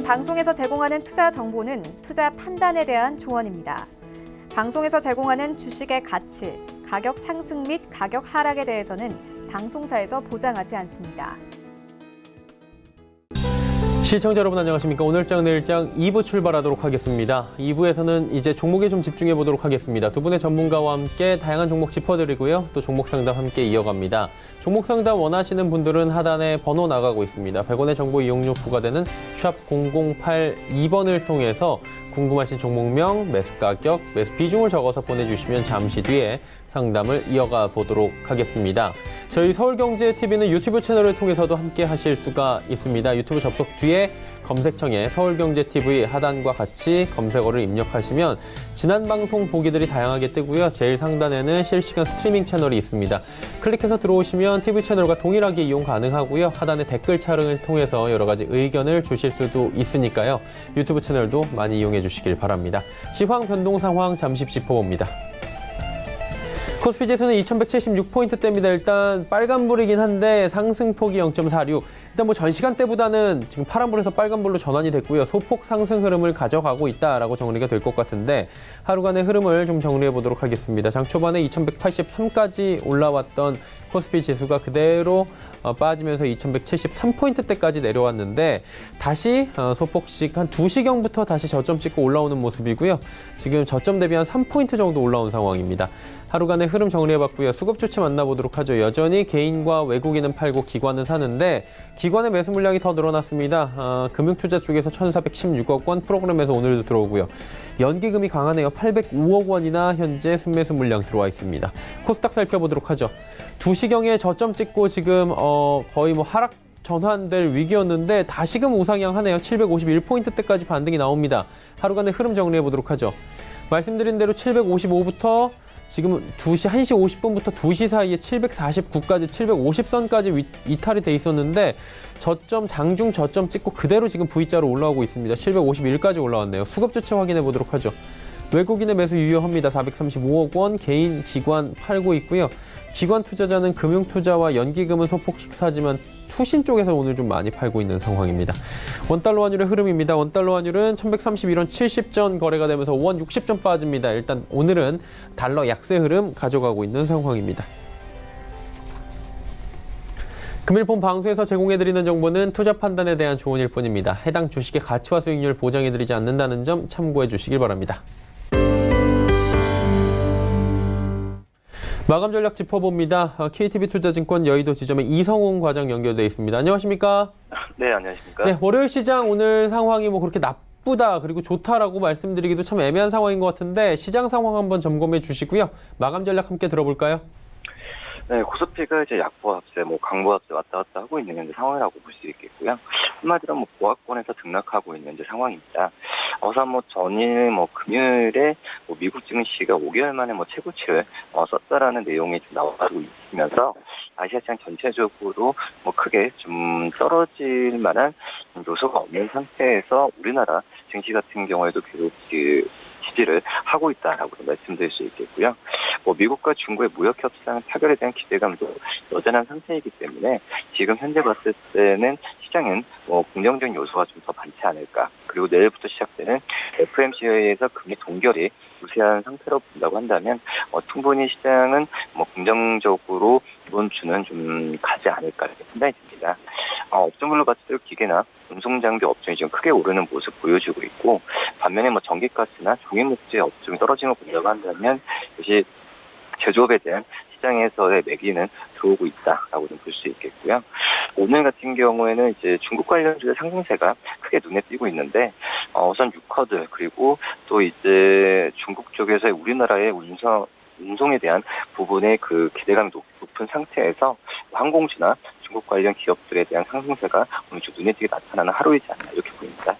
본 방송에서 제공하는 투자 정보는 투자 판단에 대한 조언입니다. 방송에서 제공하는 주식의 가치, 가격 상승 및 가격 하락에 대해서는 방송사에서 보장하지 않습니다. 시청자 여러분 안녕하십니까. 오늘장 내일장 2부 출발하도록 하겠습니다. 2부에서는 이제 종목에 좀 집중해 보도록 하겠습니다. 두 분의 전문가와 함께 다양한 종목 짚어드리고요. 또 종목 상담 함께 이어갑니다. 종목 상담 원하시는 분들은 하단에 번호 나가고 있습니다. 100원의 정보 이용료 부과되는 샵 0082번을 통해서 궁금하신 종목명, 매수 가격, 매수 비중을 적어서 보내주시면 잠시 뒤에 상담을 이어가 보도록 하겠습니다. 저희 서울경제TV는 유튜브 채널을 통해서도 함께 하실 수가 있습니다. 유튜브 접속 뒤에 검색창에 서울경제TV 하단과 같이 검색어를 입력하시면 지난 방송 보기들이 다양하게 뜨고요. 제일 상단에는 실시간 스트리밍 채널이 있습니다. 클릭해서 들어오시면 TV 채널과 동일하게 이용 가능하고요. 하단에 댓글 차량을 통해서 여러 가지 의견을 주실 수도 있으니까요. 유튜브 채널도 많이 이용해 주시길 바랍니다. 시황 변동 상황 잠시 짚어봅니다. 코스피 지수는 2176포인트대입니다. 일단 빨간불이긴 한데 상승폭이 0.46. 일단 뭐 전 시간대보다는 지금 파란불에서 빨간불로 전환이 됐고요. 소폭 상승 흐름을 가져가고 있다라고 정리가 될 것 같은데 하루간의 흐름을 좀 정리해 보도록 하겠습니다. 장 초반에 2183까지 올라왔던 코스피 지수가 그대로 빠지면서 2173포인트대까지 내려왔는데 다시 소폭씩 한 2시경부터 다시 저점 찍고 올라오는 모습이고요. 지금 저점 대비 한 3포인트 정도 올라온 상황입니다. 하루간의 흐름 정리해봤고요. 수급 주체 만나보도록 하죠. 여전히 개인과 외국인은 팔고 기관은 사는데 기관의 매수 물량이 더 늘어났습니다. 금융투자 쪽에서 1,416억 원 프로그램에서 오늘도 들어오고요. 연기금이 강하네요. 805억 원이나 현재 순매수 물량 들어와 있습니다. 코스닥 살펴보도록 하죠. 2시경에 저점 찍고 지금 거의 뭐 하락 전환될 위기였는데 다시금 우상향하네요. 751포인트대까지 반등이 나옵니다. 하루간의 흐름 정리해보도록 하죠. 말씀드린 대로 755부터 지금 1시 50분부터 2시 사이에 749까지 750선까지 이탈이 돼 있었는데 저점 장중 저점 찍고 그대로 지금 V자로 올라오고 있습니다. 751까지 올라왔네요. 수급 주체 확인해 보도록 하죠. 외국인의 매수 유효합니다. 435억 원 개인 기관 팔고 있고요. 기관 투자자는 금융투자와 연기금은 소폭 사지만 투신 쪽에서 오늘 좀 많이 팔고 있는 상황입니다. 원달러 환율의 흐름입니다. 원달러 환율은 1131원 70전 거래가 되면서 5원 60전 빠집니다. 일단 오늘은 달러 약세 흐름 가져가고 있는 상황입니다. 금일 본 방송에서 제공해드리는 정보는 투자 판단에 대한 조언일 뿐입니다. 해당 주식의 가치와 수익률 보장해드리지 않는다는 점 참고해 주시길 바랍니다. 마감 전략 짚어봅니다. KTB투자증권 여의도 지점에 이성훈 과장 연결돼 있습니다. 안녕하십니까? 네, 안녕하십니까? 네, 월요일 시장 오늘 상황이 뭐 그렇게 나쁘다 그리고 좋다라고 말씀드리기도 참 애매한 상황인 것 같은데 시장 상황 한번 점검해 주시고요. 마감 전략 함께 들어볼까요? 네, 코스피가 이제 약보합세, 강보합세 왔다 갔다 하고 있는 현재 상황이라고 볼 수 있겠고요. 한마디로 보합권에서 등락하고 있는 현재 상황입니다. 우선 전일 금요일에 미국 증시가 5개월 만에 최고치를 썼다라는 내용이 좀 나와가지고 있으면서 아시아시장 전체적으로 크게 좀 떨어질 만한 요소가 없는 상태에서 우리나라 증시 같은 경우에도 계속 지지를 하고 있다라고 말씀드릴 수 있겠고요. 미국과 중국의 무역 협상 타결에 대한 기대감도 여전한 상태이기 때문에 지금 현재 봤을 때는 시장은 긍정적인 요소가 좀 더 많지 않을까. 그리고 내일부터 시작되는 FOMC에서 금리 동결이 우세한 상태로 본다고 한다면 충분히 시장은 긍정적으로 이번 주는 좀 가지 않을까 이렇게 판단이 듭니다. 업종별로 봤을 때 기계나 운송장비 업종이 지금 크게 오르는 모습 보여주고 있고 반면에 전기가스나 종이목재 업종이 떨어지는 걸 본다고 한다면 역시 제조업에 대한 시장에서의 매기는 들어오고 있다라고 좀 볼 수 있겠고요. 오늘 같은 경우에는 이제 중국 관련주의 상승세가 크게 눈에 띄고 있는데 우선 유커들 그리고 또 이제 중국 쪽에서의 우리나라의 운송에 대한 부분의 그 기대감이 높은 상태에서 항공주나 중국 관련 기업들에 대한 상승세가 오늘 좀 눈에 띄게 나타나는 하루이지 않나 이렇게 보입니다.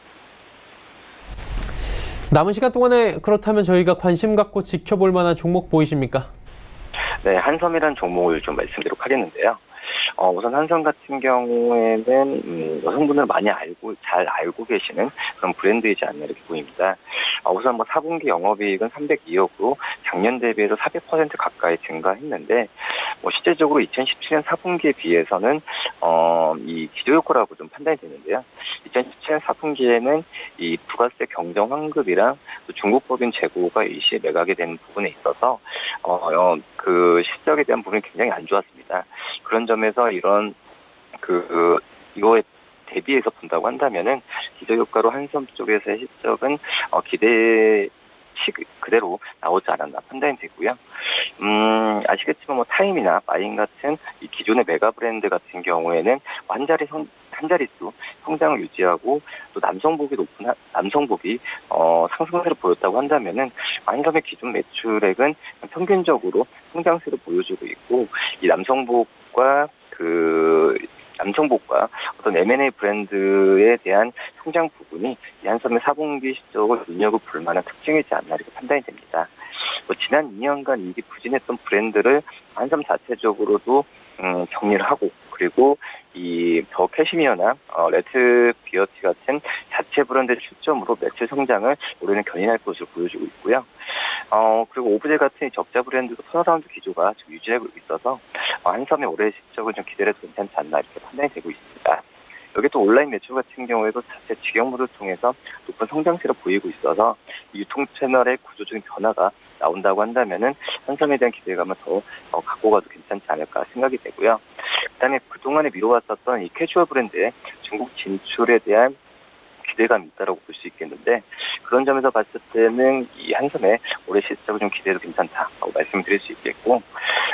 남은 시간 동안에 그렇다면 저희가 관심 갖고 지켜볼 만한 종목 보이십니까? 네, 한섬이라는 종목을 좀 말씀드리도록 하겠는데요. 우선 한섬 같은 경우에는 여성분들 많이 잘 알고 계시는 그런 브랜드이지 않나 이렇게 보입니다. 우선 4분기 영업이익은 302억으로 작년 대비해서 400% 가까이 증가했는데 실제적으로 2017년 4분기에 비해서는 이 기저효과라고 좀 판단이 되는데요. 2017년 4분기에는 이 부가세 경정 환급이랑 또 중국법인 재고가 일시에 매각이 되는 부분에 있어서 그 실적에 대한 부분이 굉장히 안 좋았습니다. 그런 점에서 이런 이거에 대비해서 본다고 한다면은 기저효과로 한섬 쪽에서의 실적은 기대치 그대로 나오지 않았나 판단이 되고요. 아시겠지만 타임이나 마인 같은 이 기존의 메가 브랜드 같은 경우에는 한 자릿수 성장을 유지하고 또 남성복이 상승세를 보였다고 한다면은 한섬의 기존 매출액은 평균적으로 성장세를 보여주고 있고 이 남성복과 어떤 M&A 브랜드에 대한 성장 부분이 이 한섬의 4분기 실적을 눈여겨볼 만한 특징이지 않나 이렇게 판단이 됩니다. 지난 2년간 이익이 부진했던 브랜드를 한섬 자체적으로도 정리를 하고 그리고 이 더 캐시미어나 레트 비어티 같은 자체 브랜드 출점으로 매출 성장을 올해는 견인할 것으로 보여주고 있고요. 그리고 오브제 같은 적자 브랜드도 턴어라운드 기조가 좀 유지하고 있어서 한섬의 올해 실적은 좀 기대해도 괜찮지 않나 이렇게 판단이 되고 있습니다. 여기 또 온라인 매출 같은 경우에도 자체 직영물을 통해서 높은 성장세를 보이고 있어서 유통 채널의 구조적인 변화가 나온다고 한다면은 한섬에 대한 기대감을 더 갖고 가도 괜찮지 않을까 생각이 되고요. 그다음에 그동안에 미뤄왔었던 이 캐주얼 브랜드의 중국 진출에 대한 기대감이 있다라고 볼 수 있겠는데 그런 점에서 봤을 때는 이 한섬의 올해 실적을 좀 기대해도 괜찮다라고 말씀드릴 수 있겠고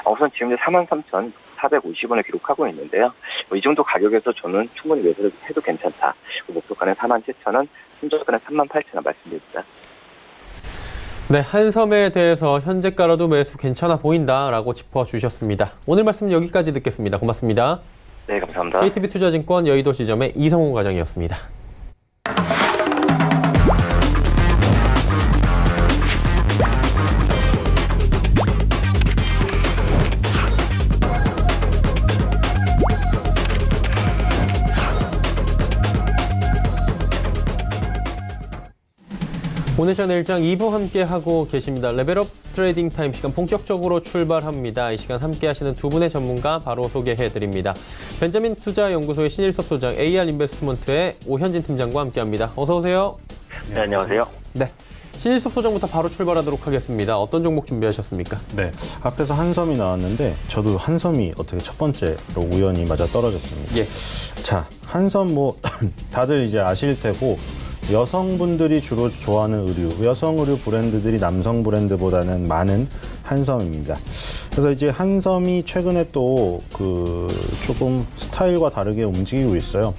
우선 지금 43,450원을 기록하고 있는데요. 이 정도 가격에서 저는 충분히 매수를 해도 괜찮다. 목표가는 47,000원, 손절가는 38,000원 말씀드립니다. 네, 한섬에 대해서 현재가로도 매수 괜찮아 보인다라고 짚어주셨습니다. 오늘 말씀 여기까지 듣겠습니다. 고맙습니다. 네, 감사합니다. KTB투자증권 여의도 지점의 이성훈 과장이었습니다. 오늘 시간 일장 2부 함께하고 계십니다. 레벨업 트레이딩 타임 시간 본격적으로 출발합니다. 이 시간 함께하시는 두 분의 전문가 바로 소개해드립니다. 벤자민 투자연구소의 신일섭 소장, AR 인베스트먼트의 오현진 팀장과 함께합니다. 어서 오세요. 네, 안녕하세요. 네, 신일섭 소장부터 바로 출발하도록 하겠습니다. 어떤 종목 준비하셨습니까? 네, 앞에서 한섬이 나왔는데 저도 한섬이 어떻게 첫 번째로 우연히 맞아 떨어졌습니다. 예. 자, 한섬 다들 이제 아실 테고 여성분들이 주로 좋아하는 여성 의류 브랜드들이 남성 브랜드보다는 많은 한섬입니다. 그래서 이제 한섬이 최근에 또 조금 스타일과 다르게 움직이고 있어요.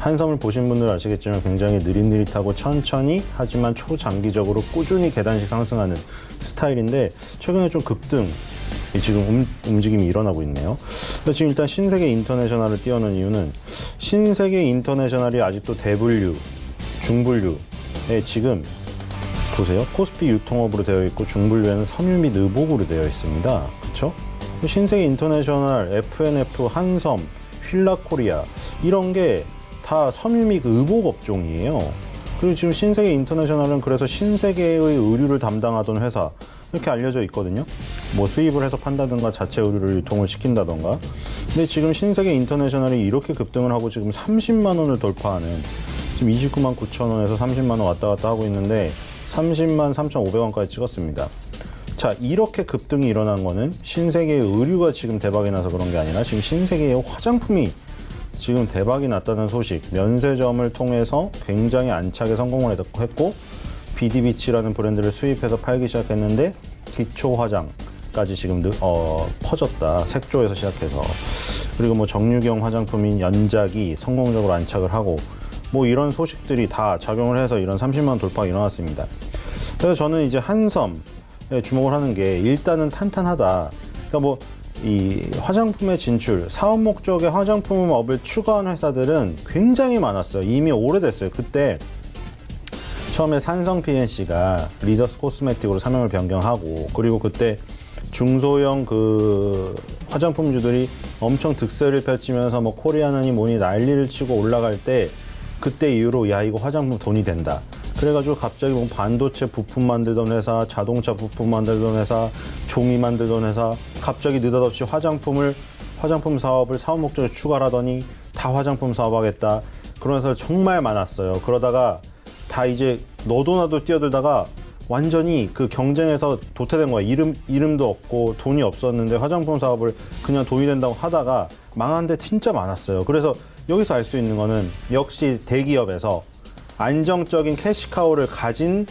한섬을 보신 분들 아시겠지만 굉장히 느릿느릿하고 천천히 하지만 초장기적으로 꾸준히 계단식 상승하는 스타일인데 최근에 좀 급등 지금 움직임이 일어나고 있네요. 그래서 지금 일단 신세계 인터내셔널을 띄워놓은 이유는 신세계 인터내셔널이 아직도 대분류 중분류에 지금 보세요. 코스피 유통업으로 되어 있고 중분류에는 섬유 및 의복으로 되어 있습니다. 그렇죠? 신세계 인터내셔널, FNF, 한섬, 휠라코리아 이런 게 다 섬유 및 의복 업종이에요. 그리고 지금 신세계 인터내셔널은 그래서 신세계의 의류를 담당하던 회사 이렇게 알려져 있거든요. 수입을 해서 판다든가 자체 의류를 유통을 시킨다든가. 근데 지금 신세계 인터내셔널이 이렇게 급등을 하고 지금 30만 원을 돌파하는 지금 29만 9천 원에서 30만 원 왔다 갔다 하고 있는데 30만 3,500원까지 찍었습니다. 자, 이렇게 급등이 일어난 거는 신세계의 의류가 지금 대박이 나서 그런 게 아니라 지금 신세계의 화장품이 지금 대박이 났다는 소식, 면세점을 통해서 굉장히 안착에 성공을 했고 BD비치라는 브랜드를 수입해서 팔기 시작했는데 기초 화장까지 지금 퍼졌다. 색조에서 시작해서 그리고 정유경 화장품인 연작이 성공적으로 안착을 하고 이런 소식들이 다 작용을 해서 이런 30만 원 돌파가 일어났습니다. 그래서 저는 이제 한섬에 주목을 하는 게 일단은 탄탄하다. 그러니까 이 화장품의 진출, 사업 목적의 화장품업을 추구한 회사들은 굉장히 많았어요. 이미 오래됐어요. 그때 처음에 산성 PNC가 리더스 코스메틱으로 사명을 변경하고 그리고 그때 중소형 그 화장품주들이 엄청 득세를 펼치면서 뭐 코리아나니 뭐니 난리를 치고 올라갈 때 그때 이후로 야 이거 화장품 돈이 된다. 그래가지고 갑자기 뭐 반도체 부품 만들던 회사, 자동차 부품 만들던 회사, 종이 만들던 회사 갑자기 느닷없이 화장품 사업을 사업 목적에 추가하더니 다 화장품 사업하겠다. 그런 회사가 정말 많았어요. 그러다가 다 이제 너도 나도 뛰어들다가 완전히 그 경쟁에서 도태된 거야. 이름도 없고 돈이 없었는데 화장품 사업을 그냥 돈이 된다고 하다가 망한 데 진짜 많았어요. 그래서 여기서 알 수 있는 거는 역시 대기업에서 안정적인 캐시카우를 가진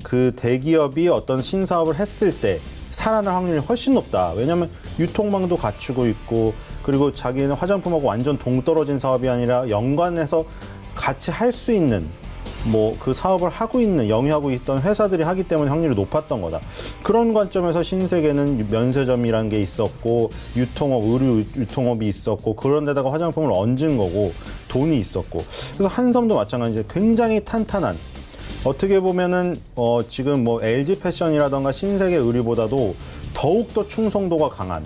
그 대기업이 어떤 신사업을 했을 때 살아날 확률이 훨씬 높다. 왜냐하면 유통망도 갖추고 있고 그리고 자기는 화장품하고 완전 동떨어진 사업이 아니라 연관해서 같이 할 수 있는 뭐 그 사업을 하고 있는 영위하고 있던 회사들이 하기 때문에 확률이 높았던 거다. 그런 관점에서 신세계는 면세점이란 게 있었고 유통업, 의류 유통업이 있었고 그런 데다가 화장품을 얹은 거고 돈이 있었고 그래서 한섬도 마찬가지로 굉장히 탄탄한 어떻게 보면은 지금 뭐 LG 패션이라던가 신세계 의류보다도 더욱더 충성도가 강한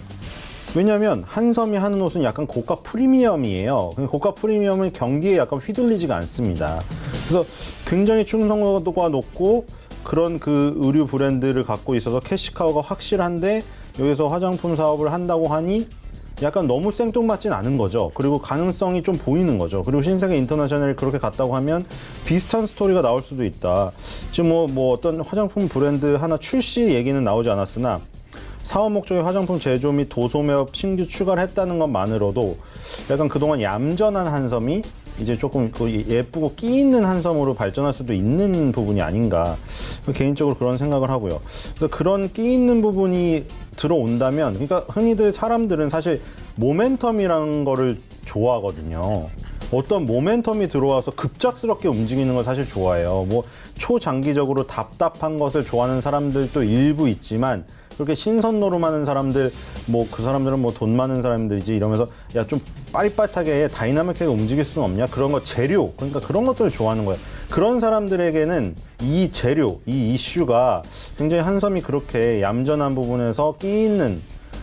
왜냐하면 한섬이 하는 옷은 약간 고가 프리미엄이에요. 고가 프리미엄은 경기에 약간 휘둘리지가 않습니다. 그래서 굉장히 충성도가 높고 그런 그 의류 브랜드를 갖고 있어서 캐시카우가 확실한데 여기서 화장품 사업을 한다고 하니 약간 너무 생뚱맞진 않은 거죠. 그리고 가능성이 좀 보이는 거죠. 그리고 신세계 인터내셔널이 그렇게 갔다고 하면 비슷한 스토리가 나올 수도 있다. 지금 뭐 어떤 화장품 브랜드 하나 출시 얘기는 나오지 않았으나 사업 목적의 화장품 제조 및 도소매업 신규 추가를 했다는 것만으로도 약간 그동안 얌전한 한섬이 이제 조금 예쁘고 끼 있는 한섬으로 발전할 수도 있는 부분이 아닌가 개인적으로 그런 생각을 하고요. 그래서 그런 끼 있는 부분이 들어온다면 그러니까 흔히들 사람들은 사실 모멘텀이라는 거를 좋아하거든요. 어떤 모멘텀이 들어와서 급작스럽게 움직이는 걸 사실 좋아해요. 뭐 초장기적으로 답답한 것을 좋아하는 사람들도 일부 있지만 그렇게 신선 노름하는 사람들, 뭐 그 사람들은 뭐 돈 많은 사람들이지 이러면서 야 좀 빠릿빠릿하게 다이나믹하게 움직일 수는 없냐? 그런 거 재료, 그러니까 그런 것들을 좋아하는 거예요. 그런 사람들에게는 이 재료, 이 이슈가 굉장히 한섬이 그렇게 얌전한 부분에서 끼 있는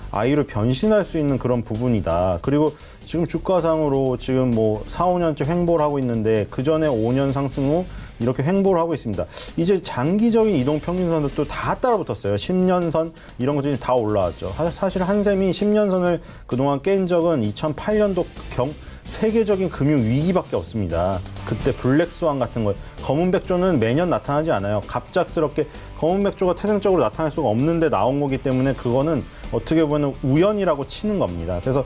아이로 변신할 수 있는 그런 부분이다. 그리고 지금 주가상으로 지금 뭐 4, 5년째 횡보를 하고 있는데 그 전에 5년 상승 후 이렇게 횡보를 하고 있습니다. 이제 장기적인 이동 평균선도 다 따라붙었어요. 10년선 이런 것들이 다 올라왔죠. 사실 한샘이 10년선을 그동안 깬 적은 2008년도 세계적인 금융 위기밖에 없습니다. 그때 블랙스완 같은 거 검은 백조는 매년 나타나지 않아요. 갑작스럽게 검은 백조가 태생적으로 나타날 수가 없는데 나온 거기 때문에 그거는 어떻게 보면 우연이라고 치는 겁니다. 그래서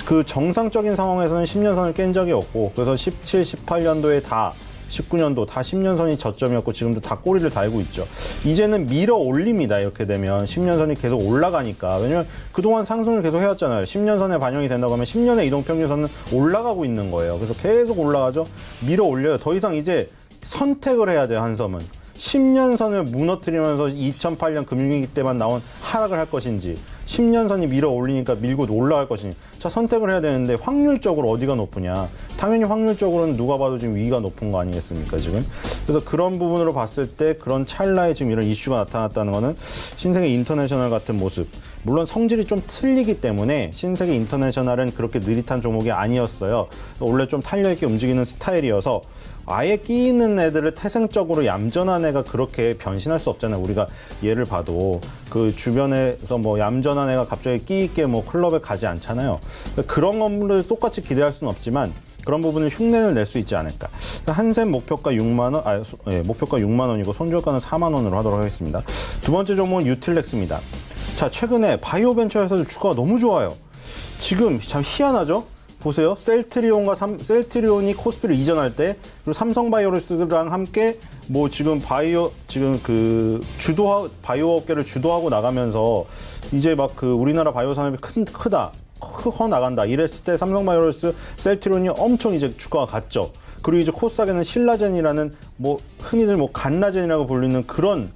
그 정상적인 상황에서는 10년선을 깬 적이 없고 그래서 17, 18년도에 다 19년도 다 10년선이 저점이었고 지금도 다 꼬리를 달고 있죠. 이제는 밀어 올립니다. 이렇게 되면 10년선이 계속 올라가니까. 왜냐면 그동안 상승을 계속 해왔잖아요. 10년선에 반영이 된다고 하면 10년의 이동평균선은 올라가고 있는 거예요. 그래서 계속 올라가죠. 밀어 올려요. 더 이상 이제 선택을 해야 돼요. 한섬은. 10년선을 무너뜨리면서 2008년 금융위기 때만 나온 하락을 할 것인지 10년선이 밀어 올리니까 밀고 올라갈 것인지 자 선택을 해야 되는데 확률적으로 어디가 높으냐 당연히 확률적으로는 누가 봐도 지금 위기가 높은 거 아니겠습니까 지금 그래서 그런 부분으로 봤을 때 그런 찰나에 지금 이런 이슈가 나타났다는 거는 신세계 인터내셔널 같은 모습 물론 성질이 좀 틀리기 때문에 신세계 인터내셔널은 그렇게 느릿한 종목이 아니었어요. 원래 좀 탄력있게 움직이는 스타일이어서 아예 끼 있는 애들을 태생적으로 얌전한 애가 그렇게 변신할 수 없잖아요. 우리가 예를 봐도 그 주변에서 뭐 얌전한 애가 갑자기 끼 있게 뭐 클럽에 가지 않잖아요. 그러니까 그런 것들을 똑같이 기대할 수는 없지만 그런 부분을 흉내를 낼 수 있지 않을까. 한샘 목표가 6만 원, 목표가 6만 원이고 손절가는 4만 원으로 하도록 하겠습니다. 두 번째 종목은 유틸렉스입니다. 자, 최근에 바이오 벤처에서 주가가 너무 좋아요. 지금 참 희한하죠? 보세요. 셀트리온이 코스피를 이전할 때, 그리고 삼성바이오로스랑 함께 뭐 지금 바이오 업계를 주도하고 나가면서 이제 막 그 우리나라 바이오 산업이 커 나간다. 이랬을 때 삼성바이오로스, 셀트리온이 엄청 이제 주가가 갔죠. 그리고 이제 코스닥에는 신라젠이라는 뭐 흔히들 뭐 간라젠이라고 불리는 그런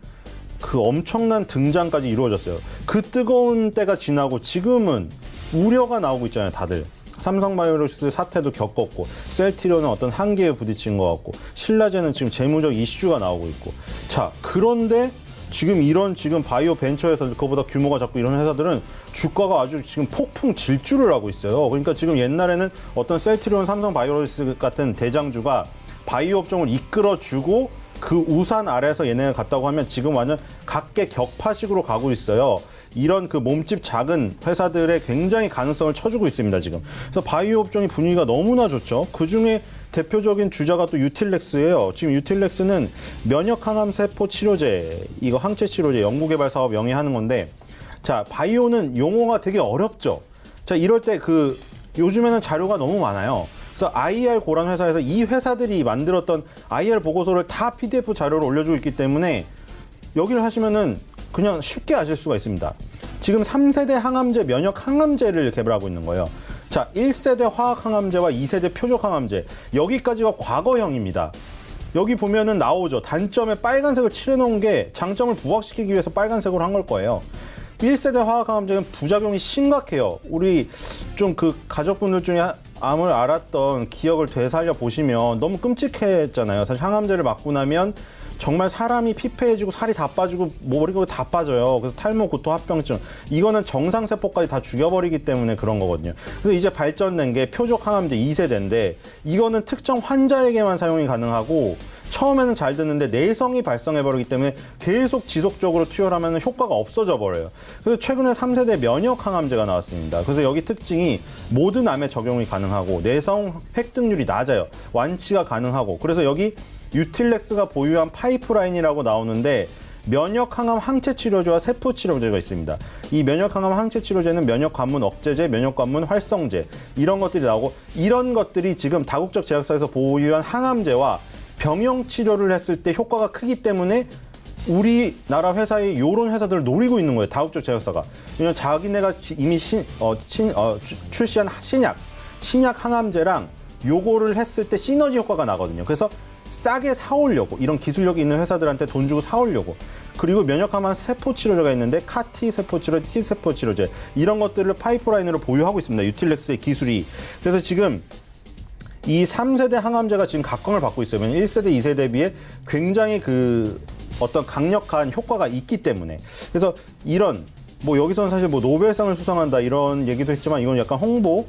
그 엄청난 등장까지 이루어졌어요. 그 뜨거운 때가 지나고 지금은 우려가 나오고 있잖아요, 다들. 삼성바이오로스 사태도 겪었고 셀트리온은 어떤 한계에 부딪힌 것 같고 신라젠은 지금 재무적 이슈가 나오고 있고 자 그런데 지금 이런 지금 바이오 벤처 회사들, 그거보다 규모가 작고 이런 회사들은 주가가 아주 지금 폭풍 질주를 하고 있어요. 그러니까 지금 옛날에는 어떤 셀트리온, 삼성 바이오로직스 같은 대장주가 바이오 업종을 이끌어주고 그 우산 아래에서 얘네가 갔다고 하면 지금 완전 각계 격파식으로 가고 있어요. 이런 그 몸집 작은 회사들의 굉장히 가능성을 쳐주고 있습니다, 지금. 그래서 바이오 업종의 분위기가 너무나 좋죠. 그 중에 대표적인 주자가 또 유틸렉스예요. 지금 유틸렉스는 면역 항암 세포 치료제, 이거 항체 치료제 연구개발 사업 영위하는 건데, 자, 바이오는 용어가 되게 어렵죠. 자, 이럴 때 요즘에는 자료가 너무 많아요. 그래서 IR 고란 회사에서 이 회사들이 만들었던 IR 보고서를 다 PDF 자료로 올려주고 있기 때문에 여기를 하시면은 그냥 쉽게 아실 수가 있습니다. 지금 3세대 항암제, 면역 항암제를 개발하고 있는 거예요. 자, 1세대 화학 항암제와 2세대 표적 항암제. 여기까지가 과거형입니다. 여기 보면은 나오죠. 단점에 빨간색을 칠해놓은 게 장점을 부각시키기 위해서 빨간색으로 한 걸 거예요. 1세대 화학 항암제는 부작용이 심각해요. 우리 좀 그 가족분들 중에 암을 앓았던 기억을 되살려 보시면 너무 끔찍했잖아요. 사실 항암제를 맞고 나면 정말 사람이 피폐해지고 살이 다 빠지고 머리가 다 빠져요. 그래서 탈모, 구토, 합병증. 이거는 정상세포까지 다 죽여버리기 때문에 그런 거거든요. 그래서 이제 발전된 게 표적 항암제 2세대인데 이거는 특정 환자에게만 사용이 가능하고 처음에는 잘 듣는데 내성이 발생해버리기 때문에 계속 지속적으로 투여하면 효과가 없어져 버려요. 그래서 최근에 3세대 면역 항암제가 나왔습니다. 그래서 여기 특징이 모든 암에 적용이 가능하고 내성 획득률이 낮아요. 완치가 가능하고. 그래서 여기 유틸렉스가 보유한 파이프라인이라고 나오는데 면역 항암 항체 치료제와 세포 치료제가 있습니다. 이 면역 항암 항체 치료제는 면역 관문 억제제, 면역 관문 활성제 이런 것들이 나오고 이런 것들이 지금 다국적 제약사에서 보유한 항암제와 병용 치료를 했을 때 효과가 크기 때문에 우리나라 회사의 이런 회사들을 노리고 있는 거예요. 다국적 제약사가. 왜냐면 자기네가 이미 출시한 신약 항암제랑 요거를 했을 때 시너지 효과가 나거든요. 그래서 싸게 사오려고, 이런 기술력이 있는 회사들한테 돈 주고 사오려고. 그리고 면역항암 세포 치료제가 있는데 카티 세포 치료제, T 세포 치료제 이런 것들을 파이프라인으로 보유하고 있습니다. 유틸렉스의 기술이. 그래서 지금 이 3세대 항암제가 지금 각광을 받고 있어요. 왜냐면 1세대, 2세대에 비해 굉장히 어떤 강력한 효과가 있기 때문에. 그래서 여기서는 사실 노벨상을 수상한다 이런 얘기도 했지만 이건 약간 홍보로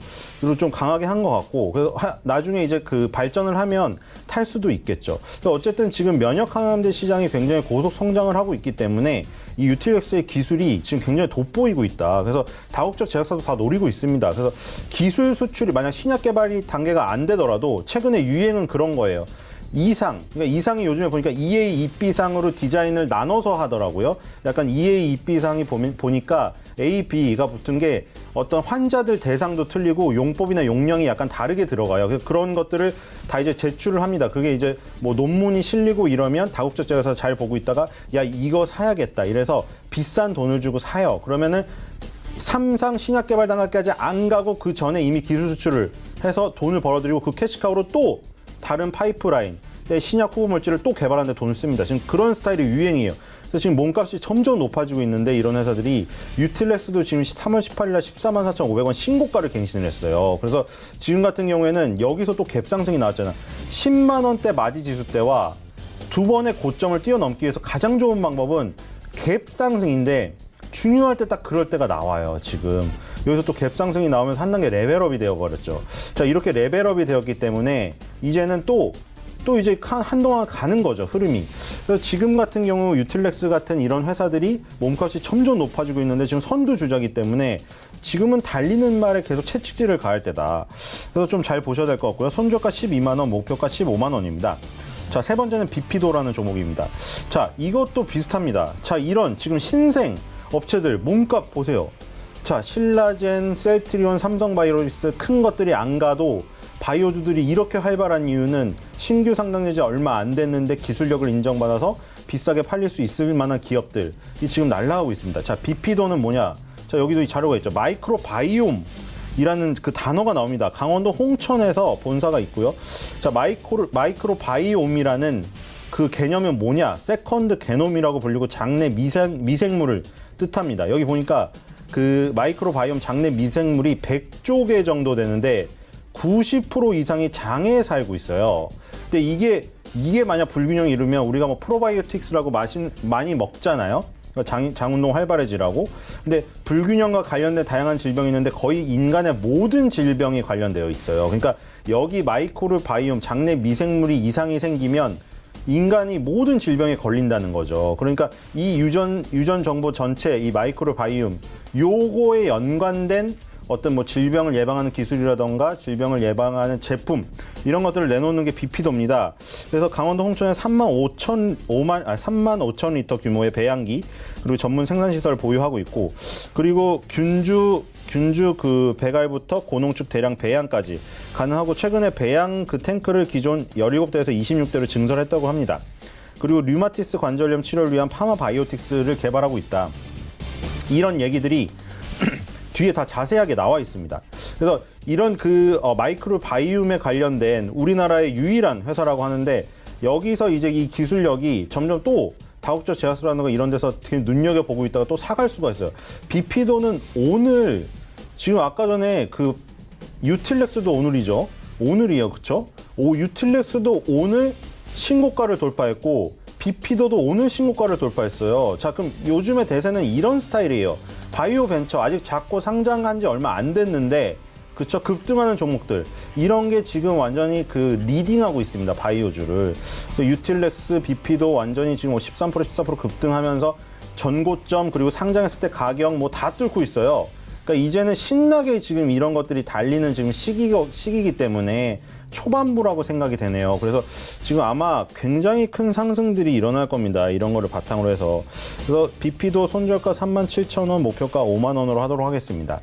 좀 강하게 한 것 같고, 그래서 나중에 이제 발전을 하면 탈 수도 있겠죠. 어쨌든 지금 면역 항암제 시장이 굉장히 고속 성장을 하고 있기 때문에 이 유틸렉스의 기술이 지금 굉장히 돋보이고 있다. 그래서 다국적 제약사도 다 노리고 있습니다. 그래서 기술 수출이 만약 신약 개발이 단계가 안 되더라도 최근에 유행은 그런 거예요. 그러니까 이상이 요즘에 보니까 EA, EB상으로 디자인을 나눠서 하더라고요. 약간 EA, EB상이 보니까 A, B가 붙은 게 어떤 환자들 대상도 틀리고 용법이나 용량이 약간 다르게 들어가요. 그래서 그런 것들을 다 이제 제출을 합니다. 그게 이제 논문이 실리고 이러면 다국적 제약사에서 잘 보고 있다가 야, 이거 사야겠다. 이래서 비싼 돈을 주고 사요. 그러면은 3상 신약 개발 단계까지 안 가고 그 전에 이미 기술 수출을 해서 돈을 벌어들이고 그 캐시카우로 또 다른 파이프라인, 신약 후보 물질을 또 개발하는 데 돈을 씁니다. 지금 그런 스타일이 유행이에요. 그래서 지금 몸값이 점점 높아지고 있는데 이런 회사들이 유틸렉스도 지금 3월 18일 날 144,500원 신고가를 갱신을 했어요. 그래서 지금 같은 경우에는 여기서 또 갭상승이 나왔잖아. 10만 원대 마디 지수 때와 두 번의 고점을 뛰어넘기 위해서 가장 좋은 방법은 갭상승인데 중요할 때 딱 그럴 때가 나와요, 지금. 여기서 또 갭상승이 나오면서 한 단계 레벨업이 되어버렸죠. 자, 이렇게 레벨업이 되었기 때문에 이제는 또 이제 한동안 가는 거죠, 흐름이. 그래서 지금 같은 경우 유틸렉스 같은 이런 회사들이 몸값이 점점 높아지고 있는데 지금 선두주자이기 때문에 지금은 달리는 말에 계속 채찍질을 가할 때다. 그래서 좀 잘 보셔야 될 것 같고요. 손절가 12만 원, 목표가 15만 원입니다. 자, 세 번째는 비피도라는 종목입니다. 자, 이것도 비슷합니다. 자, 이런 지금 신생 업체들 몸값 보세요. 자, 신라젠, 셀트리온, 삼성바이오로직스 큰 것들이 안 가도 바이오주들이 이렇게 활발한 이유는 신규 상장된 지 얼마 안 됐는데 기술력을 인정받아서 비싸게 팔릴 수 있을 만한 기업들이 지금 날아가고 있습니다. 자, 비피도는 뭐냐? 자, 여기도 이 자료가 있죠. 마이크로바이옴이라는 그 단어가 나옵니다. 강원도 홍천에서 본사가 있고요. 자, 마이크로바이옴이라는 그 개념은 뭐냐? 세컨드 게놈이라고 불리고 장내 미생물을 뜻합니다. 여기 보니까 그 마이크로바이옴 장내 미생물이 100조 개 정도 되는데 90% 이상이 장애에 살고 있어요. 근데 이게 이게 만약 불균형이 이루면 우리가 뭐 프로바이오틱스라고 많이 먹잖아요. 장운동 활발해지라고. 근데 불균형과 관련된 다양한 질병이 있는데 거의 인간의 모든 질병이 관련되어 있어요. 그러니까 여기 마이크로 바이옴, 장내 미생물이 이상이 생기면 인간이 모든 질병에 걸린다는 거죠. 그러니까 이 유전 정보 전체, 이 마이크로 바이옴, 요거에 연관된 어떤 뭐 질병을 예방하는 기술이라던가 질병을 예방하는 제품 이런 것들을 내놓는 게 비피도입니다. 그래서 강원도 홍천에 3만 5천 리터 규모의 배양기 그리고 전문 생산시설을 보유하고 있고, 그리고 균주 그 배갈부터 고농축 대량 배양까지 가능하고, 최근에 배양 그 탱크를 기존 17대에서 26대로 증설했다고 합니다. 그리고 류마티스 관절염 치료를 위한 파마바이오틱스를 개발하고 있다. 이런 얘기들이 뒤에 다 자세하게 나와 있습니다. 그래서 이런 마이크로 바이옴에 관련된 우리나라의 유일한 회사라고 하는데, 여기서 이제 이 기술력이 점점 또 다국적 제약사라든가 이런 데서 되게 눈여겨보고 있다가 또 사갈 수가 있어요. 비피도는 오늘, 지금 아까 전에 그 유틸렉스도 오늘이죠. 오늘이에요. 그쵸? 유틸렉스도 오늘 신고가를 돌파했고, 비피도도 오늘 신고가를 돌파했어요. 자, 그럼 요즘의 대세는 이런 스타일이에요. 바이오 벤처, 아직 작고 상장한 지 얼마 안 됐는데, 그쵸? 급등하는 종목들. 이런 게 지금 완전히 그 리딩하고 있습니다. 바이오주를. 유틸렉스, 비피도 완전히 지금 13%, 14% 급등하면서 전고점, 그리고 상장했을 때 가격 뭐 다 뚫고 있어요. 그러니까 이제는 신나게 지금 이런 것들이 달리는 지금 시기이기 때문에 초반부라고 생각이 되네요. 그래서 지금 아마 굉장히 큰 상승들이 일어날 겁니다. 이런 거를 바탕으로 해서. 그래서 비피도 손절가 37,000원, 목표가 5만 원으로 하도록 하겠습니다.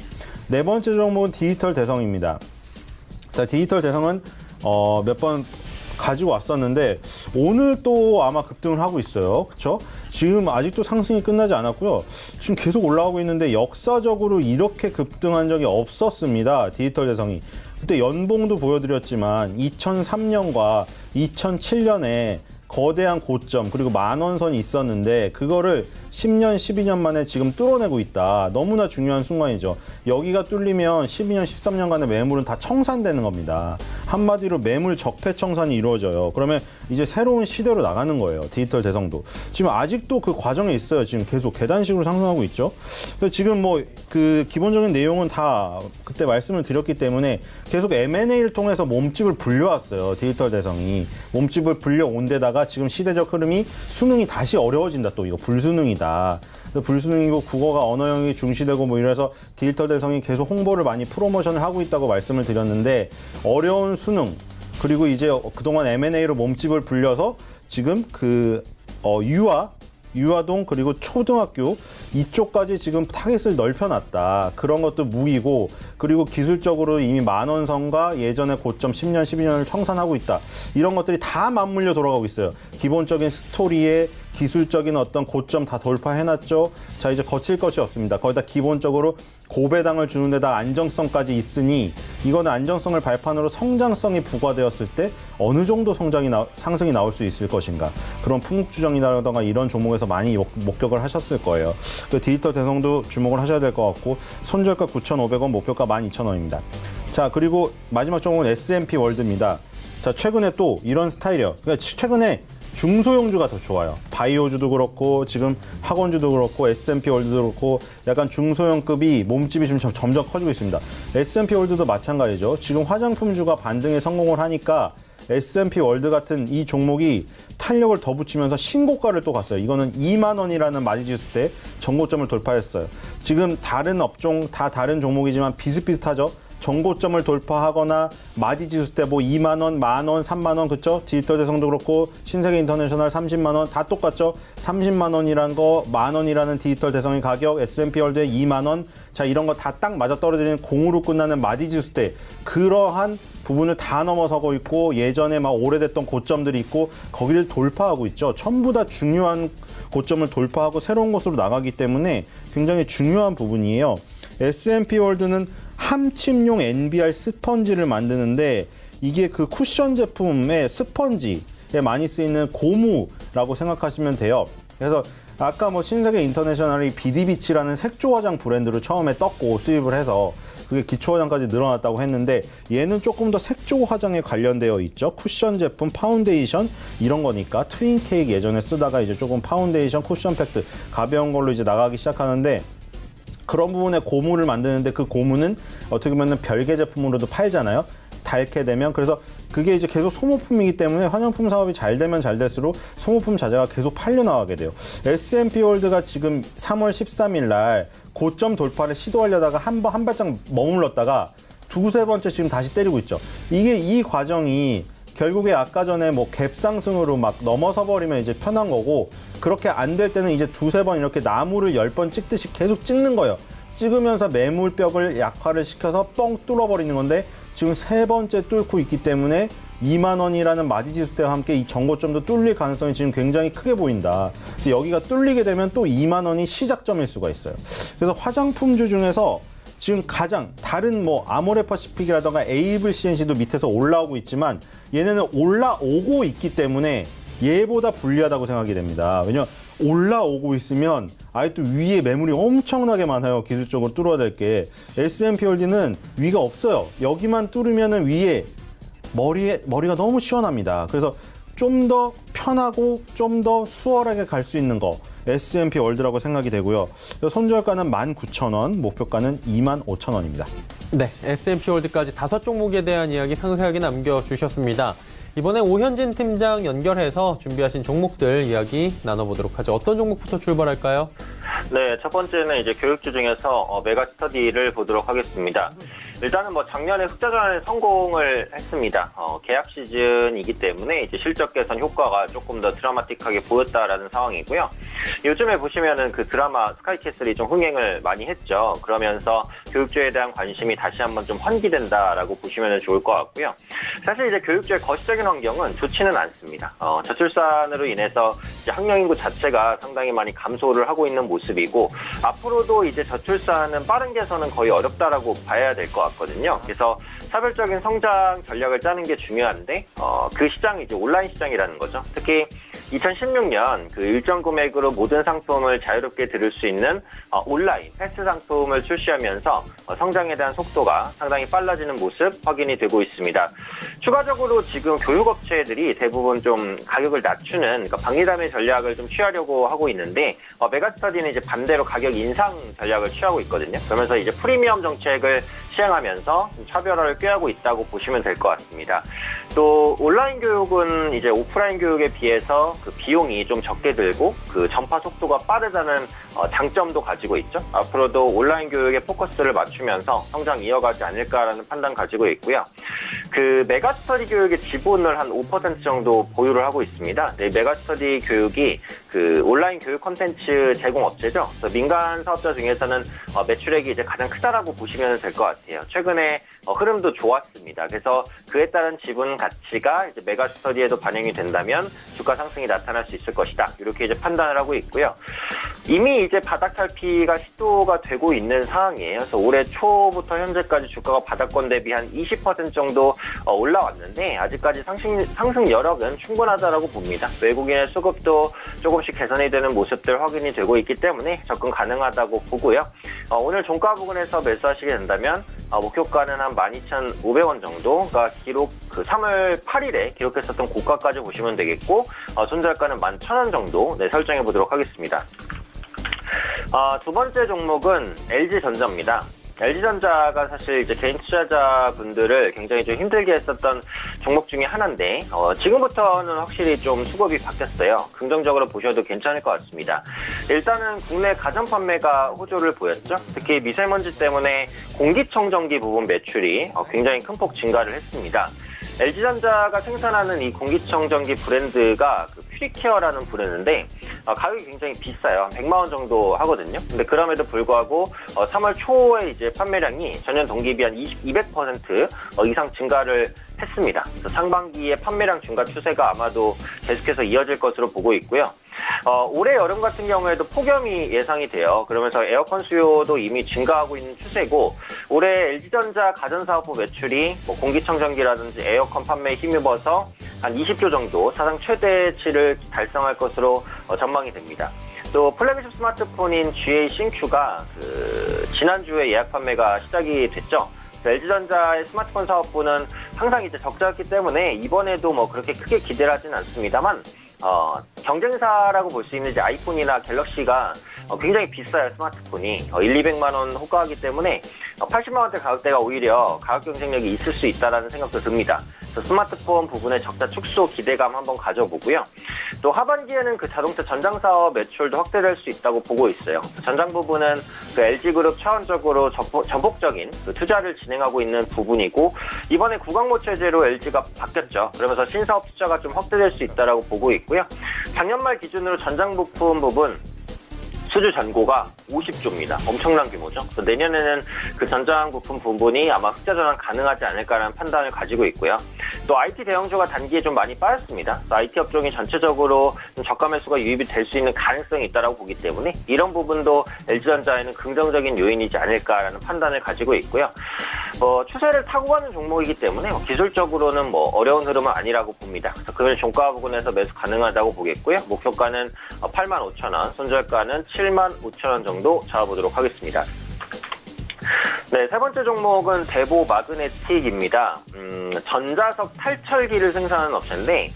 네 번째 종목은 디지털 대성입니다. 자, 디지털 대성은 몇 번 가지고 왔었는데 오늘 또 아마 급등을 하고 있어요. 그렇죠? 지금 아직도 상승이 끝나지 않았고요. 지금 계속 올라가고 있는데 역사적으로 이렇게 급등한 적이 없었습니다. 디지털 대성이. 그때 연봉도 보여드렸지만 2003년과 2007년에 거대한 고점, 그리고 만원선이 있었는데 그거를 10년, 12년 만에 지금 뚫어내고 있다. 너무나 중요한 순간이죠. 여기가 뚫리면 12년, 13년간의 매물은 다 청산되는 겁니다. 한마디로 매물 적폐 청산이 이루어져요. 그러면 이제 새로운 시대로 나가는 거예요. 디지털 대성도. 지금 아직도 그 과정에 있어요. 지금 계속 계단식으로 상승하고 있죠. 그래서 지금 뭐 그 기본적인 내용은 다 그때 말씀을 드렸기 때문에 계속 M&A를 통해서 몸집을 불려왔어요. 디지털 대성이. 몸집을 불려온 데다가 지금 시대적 흐름이 수능이 다시 어려워진다. 또 이거 불수능이다. 불수능이고 국어가 언어형이 중시되고 뭐 이래서 디지털 대성이 계속 홍보를 많이 프로모션을 하고 있다고 말씀을 드렸는데, 어려운 수능 그리고 이제 그동안 M&A로 몸집을 불려서 지금 유아동 그리고 초등학교 이쪽까지 지금 타깃을 넓혀놨다. 그런 것도 무기고, 그리고 기술적으로 이미 만원선과 예전의 고점 10년, 12년을 청산하고 있다. 이런 것들이 다 맞물려 돌아가고 있어요. 기본적인 스토리에 기술적인 어떤 고점 다 돌파해놨죠. 자, 이제 거칠 것이 없습니다. 거기다 기본적으로 고배당을 주는 데다 안정성까지 있으니, 이거는 안정성을 발판으로 성장성이 부과되었을 때 어느 정도 상승이 나올 수 있을 것인가. 그런 풍국주정이라던가 이런 종목에서 많이 목격을 하셨을 거예요. 그 디지털 대성도 주목을 하셔야 될 것 같고, 손절가 9,500원, 목표가 12,000원입니다. 자, 그리고 마지막 종목은 S&P 월드입니다. 자, 최근에 또 이런 스타일이에요. 그러니까 최근에 중소형주가 더 좋아요. 바이오주도 그렇고 지금 학원주도 그렇고 S&P 월드도 그렇고 약간 중소형급이 몸집이 지금 점점 커지고 있습니다. S&P 월드도 마찬가지죠. 지금 화장품주가 반등에 성공을 하니까 S&P 월드 같은 이 종목이 탄력을 더 붙이면서 신고가를 또 갔어요. 이거는 2만 원이라는 마디지수 때 전고점을 돌파했어요. 지금 다른 업종 다 다른 종목이지만 비슷비슷하죠. 전고점을 돌파하거나 마디지수 때 뭐 2만 원, 만 원, 3만 원, 그쵸? 디지털 대성도 그렇고 신세계 인터내셔널 30만 원 다 똑같죠? 30만 원이란 거, 만 원이라는 디지털 대성의 가격, S&P 월드의 2만 원, 자, 이런 거 다 딱 맞아 떨어지는 공으로 끝나는 마디지수 때 그러한 부분을 다 넘어서고 있고, 예전에 막 오래됐던 고점들이 있고 거기를 돌파하고 있죠. 전부 다 중요한 고점을 돌파하고 새로운 곳으로 나가기 때문에 굉장히 중요한 부분이에요. S&P 월드는 함침용 NBR 스펀지를 만드는데, 이게 그 쿠션 제품의 스펀지에 많이 쓰이는 고무라고 생각하시면 돼요. 그래서 아까 뭐 신세계 인터내셔널이 비디비치라는 색조 화장 브랜드로 처음에 떴고 수입을 해서, 그게 기초 화장까지 늘어났다고 했는데 얘는 조금 더 색조 화장에 관련되어 있죠. 쿠션 제품, 파운데이션 이런 거니까 트윈 케이크 예전에 쓰다가 이제 조금 파운데이션, 쿠션 팩트 가벼운 걸로 이제 나가기 시작하는데 그런 부분에 고무를 만드는데 그 고무는 어떻게 보면 별개 제품으로도 팔잖아요. 닳게 되면 그래서 그게 이제 계속 소모품이기 때문에 화장품 사업이 잘 되면 잘 될수록 소모품 자재가 계속 팔려 나가게 돼요. S&P 월드가 지금 3월 13일 날 고점 돌파를 시도하려다가 한 발짝 머물렀다가 두세 번째 지금 다시 때리고 있죠. 이게 이 과정이 결국에 아까 전에 뭐 갭 상승으로 막 넘어서 버리면 이제 편한 거고 그렇게 안 될 때는 이제 두세 번 이렇게 나무를 10번 찍듯이 계속 찍는 거예요. 찍으면서 매물벽을 약화를 시켜서 뻥 뚫어버리는 건데 지금 세 번째 뚫고 있기 때문에 2만 원이라는 마디지수 때와 함께 이 전고점도 뚫릴 가능성이 지금 굉장히 크게 보인다. 그래서 여기가 뚫리게 되면 또 2만 원이 시작점일 수가 있어요. 그래서 화장품주 중에서 지금 가장 다른 뭐 아모레퍼시픽이라던가 에이블 CNC도 밑에서 올라오고 있지만 얘네는 올라오고 있기 때문에 얘보다 불리하다고 생각이 됩니다. 왜냐면 올라오고 있으면 아예 또 위에 매물이 엄청나게 많아요. 기술적으로 뚫어야 될 게. S&P 홀딩은 위가 없어요. 여기만 뚫으면은 위에 머리가 너무 시원합니다. 그래서 좀 더 편하고 좀 더 수월하게 갈 수 있는 거 S&P 월드라고 생각이 되고요. 손절가는 19,000원, 목표가는 25,000원입니다. 네, S&P 월드까지 5종목에 대한 이야기 상세하게 남겨주셨습니다. 이번에 오현진 팀장 연결해서 준비하신 종목들 이야기 나눠보도록 하죠. 어떤 종목부터 출발할까요? 네, 첫 번째는 이제 교육주 중에서 메가 스터디를 보도록 하겠습니다. 일단은 뭐 작년에 흑자전환에 성공을 했습니다. 계약 시즌이기 때문에 이제 실적 개선 효과가 조금 더 드라마틱하게 보였다라는 상황이고요. 요즘에 보시면은 그 드라마 스카이캐슬이 좀 흥행을 많이 했죠. 그러면서 교육주에 대한 관심이 다시 한번 좀 환기된다라고 보시면 좋을 것 같고요. 사실 이제 교육주의 거시적인 환경은 좋지는 않습니다. 저출산으로 인해서 이제 학령 인구 자체가 상당히 많이 감소를 하고 있는 모습이고 앞으로도 이제 저출산은 빠른 개선은 거의 어렵다라고 봐야 될 것 같거든요. 그래서 차별적인 성장 전략을 짜는 게 중요한데 그 시장이 이제 온라인 시장이라는 거죠. 특히 2016년 그 일정 금액으로 모든 상품을 자유롭게 들을 수 있는 온라인 패스 상품을 출시하면서 성장에 대한 속도가 상당히 빨라지는 모습 확인이 되고 있습니다. 추가적으로 지금 교육업체들이 대부분 좀 가격을 낮추는 그러니까 박리담의 전략을 좀 취하려고 하고 있는데 메가스터디는 이제 반대로 가격 인상 전략을 취하고 있거든요. 그러면서 이제 프리미엄 정책을 시행하면서 차별화를 꾀하고 있다고 보시면 될 것 같습니다. 또 온라인 교육은 이제 오프라인 교육에 비해서 그 비용이 좀 적게 들고 그 전파 속도가 빠르다는 장점도 가지고 있죠. 앞으로도 온라인 교육에 포커스를 맞추면서 성장 이어가지 않을까라는 판단 가지고 있고요. 그 메가스터디 교육의 지분을 한 5% 정도 보유를 하고 있습니다. 네, 메가스터디 교육이 그 온라인 교육 콘텐츠 제공 업체죠. 그래서 민간 사업자 중에서는 매출액이 이제 가장 크다라고 보시면 될 것 같아요. 최근에 흐름도 좋았습니다. 그래서 그에 따른 지분 가치가 이제 메가스터디에도 반영이 된다면 주가 상승이 나타날 수 있을 것이다. 이렇게 이제 판단을 하고 있고요. 이미 이제 바닥 탈피가 시도가 되고 있는 상황이에요. 그래서 올해 초부터 현재까지 주가가 바닥권 대비 한 20% 정도 올라왔는데 아직까지 상승 여력은 충분하다라고 봅니다. 외국인의 수급도 조금씩 개선이 되는 모습들 확인이 되고 있기 때문에 접근 가능하다고 보고요. 오늘 종가 부근에서 매수하시게 된다면 목표가는 한 12,500원 정도가 기록 그 3월 8일에 기록했었던 고가까지 보시면 되겠고 손절가는 11,000원 정도 설정해 보도록 하겠습니다. 두 번째 종목은 LG전자입니다. LG전자가 사실 이제 개인 투자자분들을 굉장히 좀 힘들게 했었던 종목 중에 하나인데 지금부터는 확실히 좀 수급이 바뀌었어요. 긍정적으로 보셔도 괜찮을 것 같습니다. 일단은 국내 가전 판매가 호조를 보였죠. 특히 미세먼지 때문에 공기청정기 부분 매출이 굉장히 큰 폭 증가를 했습니다. LG전자가 생산하는 이 공기청정기 브랜드가 그 퓨리케어라는 브랜드인데 가격이 굉장히 비싸요. 100만 원 정도 하거든요. 근데 그럼에도 불구하고 3월 초에 이제 판매량이 전년 동기비 한 200% 이상 증가를 했습니다. 그래서 상반기에 판매량 증가 추세가 아마도 계속해서 이어질 것으로 보고 있고요. 올해 여름 같은 경우에도 폭염이 예상이 돼요. 그러면서 에어컨 수요도 이미 증가하고 있는 추세고 올해 LG전자 가전사업부 매출이 뭐 공기청정기라든지 에어컨 판매에 힘입어서 한 20조 정도 사상 최대치를 달성할 것으로 전망이 됩니다. 또 플래그십 스마트폰인 GA 신Q가 그 지난주에 예약 판매가 시작이 됐죠. LG전자의 스마트폰 사업부는 항상 이제 적자였기 때문에 이번에도 뭐 그렇게 크게 기대를 하진 않습니다만, 경쟁사라고 볼 수 있는 이제 아이폰이나 갤럭시가 굉장히 비싸요, 스마트폰이. 200만 원 호가하기 때문에 80만 원대 가격대가 오히려 가격 경쟁력이 있을 수 있다라는 생각도 듭니다. 그래서 스마트폰 부분의 적자 축소 기대감 한번 가져보고요. 또 하반기에는 그 자동차 전장 사업 매출도 확대될 수 있다고 보고 있어요. 전장 부분은 그 LG그룹 차원적으로 전폭적인 그 투자를 진행하고 있는 부분이고, 이번에 구강모 체제로 LG가 바뀌었죠. 그러면서 신사업 투자가 좀 확대될 수 있다라고 보고 있고요. 작년 말 기준으로 전장 부품 부분 수주 잔고가 50조입니다. 엄청난 규모죠. 그래서 내년에는 그 전장 부품 부분이 아마 흑자 전환 가능하지 않을까라는 판단을 가지고 있고요. 또 IT 대형주가 단기에 좀 많이 빠졌습니다. IT 업종이 전체적으로 좀 저가 매수가 유입이 될 수 있는 가능성이 있다고 보기 때문에 이런 부분도 LG전자에는 긍정적인 요인이지 않을까라는 판단을 가지고 있고요. 추세를 타고 가는 종목이기 때문에 기술적으로는 어려운 흐름은 아니라고 봅니다. 그래서 금일 종가 부근에서 매수 가능하다고 보겠고요. 목표가는 85,000원, 손절가는 75,000원 정도 잡아보도록 하겠습니다. 네, 세 번째 종목은 대보 마그네틱입니다. 전자석 탈철기를 생산하는 업체인데,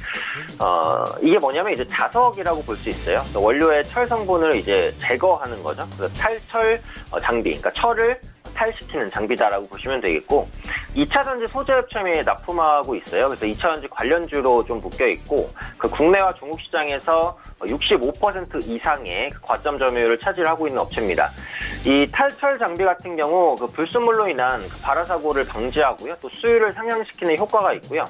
이게 뭐냐면 이제 자석이라고 볼 수 있어요. 원료의 철 성분을 이제 제거하는 거죠. 그래서 탈철 장비, 그러니까 철을 탈시키는 장비다라고 보시면 되겠고, 2차전지 소재업체에 납품하고 있어요. 그래서 2차전지 관련주로 좀 묶여 있고, 그 국내와 중국 시장에서 65% 이상의 과점 점유율을 차지하고 있는 업체입니다. 이 탈철 장비 같은 경우 그 불순물로 인한 그 발화 사고를 방지하고요, 또 수율을 상향시키는 효과가 있고요.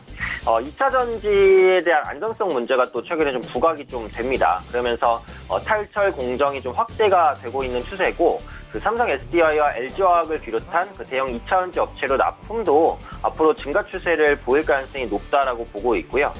2차 전지에 대한 안전성 문제가 또 최근에 좀 부각이 좀 됩니다. 그러면서 탈철 공정이 좀 확대가 되고 있는 추세고, 그 삼성 SDI와 LG화학을 비롯한 그 대형 2차 전지 업체로 납품도 앞으로 증가 추세를 보일 가능성이 높다라고 보고 있고요.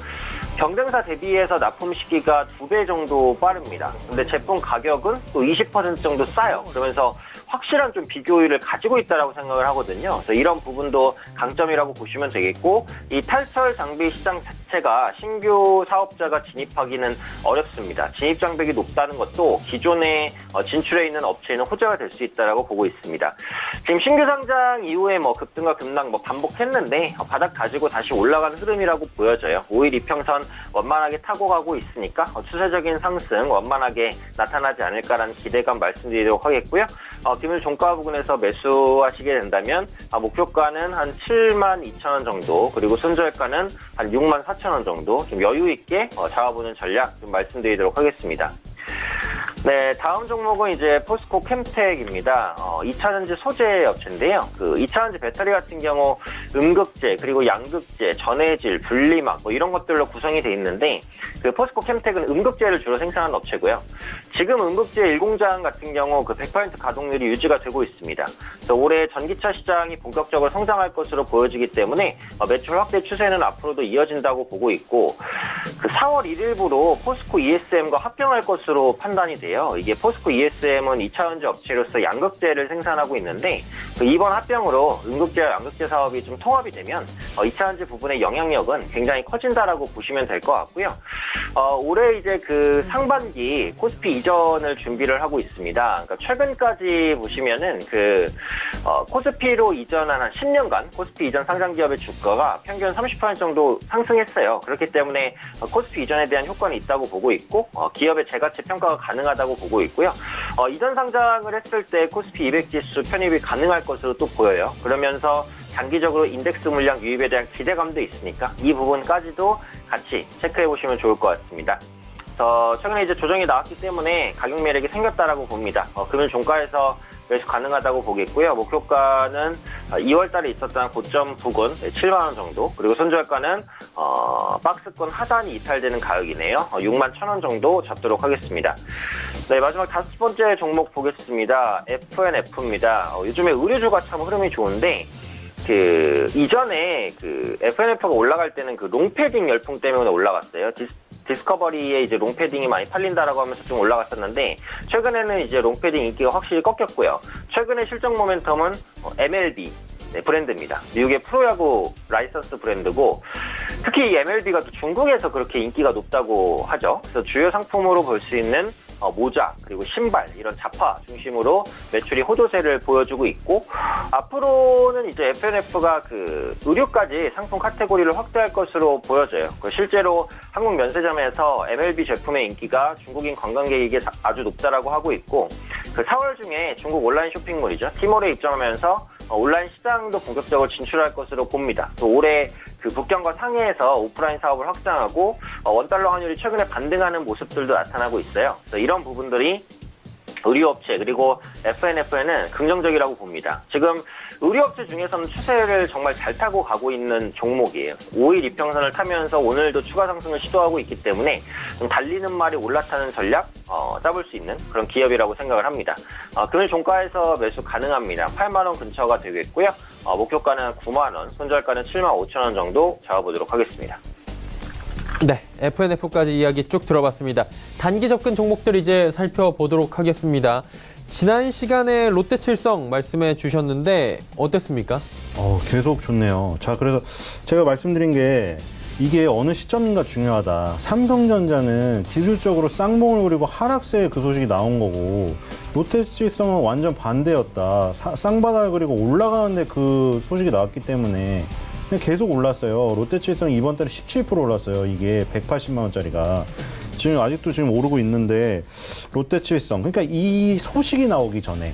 경쟁사 대비해서 납품 시기가 2배 정도 빠릅니다. 근데 제품 가격은 또 20% 정도 싸요. 그러면서 확실한 좀 비교율을 가지고 있다라고 생각을 하거든요. 그래서 이런 부분도 강점이라고 보시면 되겠고, 이 탈철 장비 시장 자체가 신규 사업자가 진입하기는 어렵습니다. 진입 장벽이 높다는 것도 기존에 진출해 있는 업체에는 호재가 될 수 있다라고 보고 있습니다. 지금 신규 상장 이후에 급등과 급락 반복했는데 바닥 가지고 다시 올라가는 흐름이라고 보여져요. 5일 이평선 원만하게 타고 가고 있으니까 추세적인 상승 원만하게 나타나지 않을까라는 기대감 말씀드리도록 하겠고요. 금일 종가 부근에서 매수하시게 된다면 목표가는 한 72,000원 정도, 그리고 손절가는 한 64,000원 정도 좀 여유 있게 잡아보는 전략 좀 말씀드리도록 하겠습니다. 네, 다음 종목은 이제 포스코 캠텍입니다. 2차전지 소재 업체인데요. 그 2차전지 배터리 같은 경우 음극재, 그리고 양극재, 전해질, 분리막 이런 것들로 구성이 돼 있는데, 그 포스코 캠텍은 음극재를 주로 생산하는 업체고요. 지금 음극재 1공장 같은 경우 그 100% 가동률이 유지가 되고 있습니다. 그래서 올해 전기차 시장이 본격적으로 성장할 것으로 보여지기 때문에 매출 확대 추세는 앞으로도 이어진다고 보고 있고, 그 4월 1일부로 포스코 ESM과 합병할 것으로 판단이 돼요. 이게 포스코 ESM은 2차전지 업체로서 양극재를 생산하고 있는데, 그 이번 합병으로 음극재와 양극재 사업이 좀 통합이 되면 2차전지 부분의 영향력은 굉장히 커진다라고 보시면 될 것 같고요. 올해 이제 그 상반기 코스피 이전을 준비를 하고 있습니다. 그러니까 최근까지 보시면은 그 코스피로 이전한 한 10년간 코스피 이전 상장 기업의 주가가 평균 30% 정도 상승했어요. 그렇기 때문에 코스피 이전에 대한 효과는 있다고 보고 있고, 기업의 재가치 평가가 가능하다고 보고 있고요. 이전 상장을 했을 때 코스피 200 지수 편입이 가능할 것으로 또 보여요. 그러면서 장기적으로 인덱스 물량 유입에 대한 기대감도 있으니까 이 부분까지도 같이 체크해 보시면 좋을 것 같습니다. 최근에 이제 조정이 나왔기 때문에 가격 매력이 생겼다라고 봅니다. 금일 종가에서 매수 가능하다고 보겠고요. 목표가는 2월 달에 있었던 고점 부근 7만 원 정도, 그리고 손절가는 박스권 하단이 이탈되는 가격이네요. 61,000원 정도 잡도록 하겠습니다. 네, 마지막 5번째 종목 보겠습니다. FNF입니다. 요즘에 의류주가 참 흐름이 좋은데, 그 이전에 그 FNF가 올라갈 때는 그 롱패딩 열풍 때문에 올라갔어요. 디스커버리에 이제 롱패딩이 많이 팔린다라고 하면서 좀 올라갔었는데, 최근에는 이제 롱패딩 인기가 확실히 꺾였고요. 최근의 실적 모멘텀은 MLB 브랜드입니다. 미국의 프로야구 라이선스 브랜드고, 특히 이 MLB가 또 중국에서 그렇게 인기가 높다고 하죠. 그래서 주요 상품으로 볼 수 있는 모자 그리고 신발 이런 잡화 중심으로 매출이 호조세를 보여주고 있고 앞으로는 이제 FNF가 그 의류까지 상품 카테고리를 확대할 것으로 보여져요. 실제로 한국 면세점에서 MLB 제품의 인기가 중국인 관광객에게 아주 높다라고 하고 있고 그 4월 중에 중국 온라인 쇼핑몰이죠. 티몰에 입점하면서 온라인 시장도 본격적으로 진출할 것으로 봅니다. 또 올해 그 북경과 상해에서 오프라인 사업을 확장하고 원달러 환율이 최근에 반등하는 모습들도 나타나고 있어요. 그래서 이런 부분들이 의류업체 그리고 FNF에는 긍정적이라고 봅니다. 지금 의류업체 중에서는 추세를 정말 잘 타고 가고 있는 종목이에요. 5일 이평선을 타면서 오늘도 추가 상승을 시도하고 있기 때문에 좀 달리는 말이 올라타는 전략 짜볼 수 있는 그런 기업이라고 생각을 합니다. 금일 종가에서 매수 가능합니다. 8만 원 근처가 되겠고요. 목표가는 9만 원, 손절가는 7만 5천 원 정도 잡아보도록 하겠습니다. 네, FNF까지 이야기 쭉 들어봤습니다. 단기 접근 종목들 이제 살펴보도록 하겠습니다. 지난 시간에 롯데칠성 말씀해 주셨는데 어땠습니까? 계속 좋네요. 자, 그래서 제가 말씀드린 게 이게 어느 시점인가 중요하다. 삼성전자는 기술적으로 쌍봉을 그리고 하락세에 그 소식이 나온 거고 롯데칠성은 완전 반대였다. 쌍바닥을 그리고 올라가는데 그 소식이 나왔기 때문에 계속 올랐어요. 롯데칠성이 이번 달에 17% 올랐어요. 이게 180만 원짜리가. 지금 아직도 지금 오르고 있는데 롯데칠성 그러니까 이 소식이 나오기 전에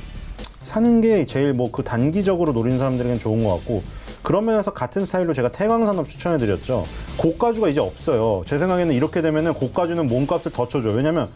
사는 게 제일 뭐 그 단기적으로 노리는 사람들에게는 좋은 것 같고 그런 면에서 같은 스타일로 제가 태광산업 추천해드렸죠. 고가주가 이제 없어요. 제 생각에는 이렇게 되면은 고가주는 몸값을 더 쳐줘요. 왜냐면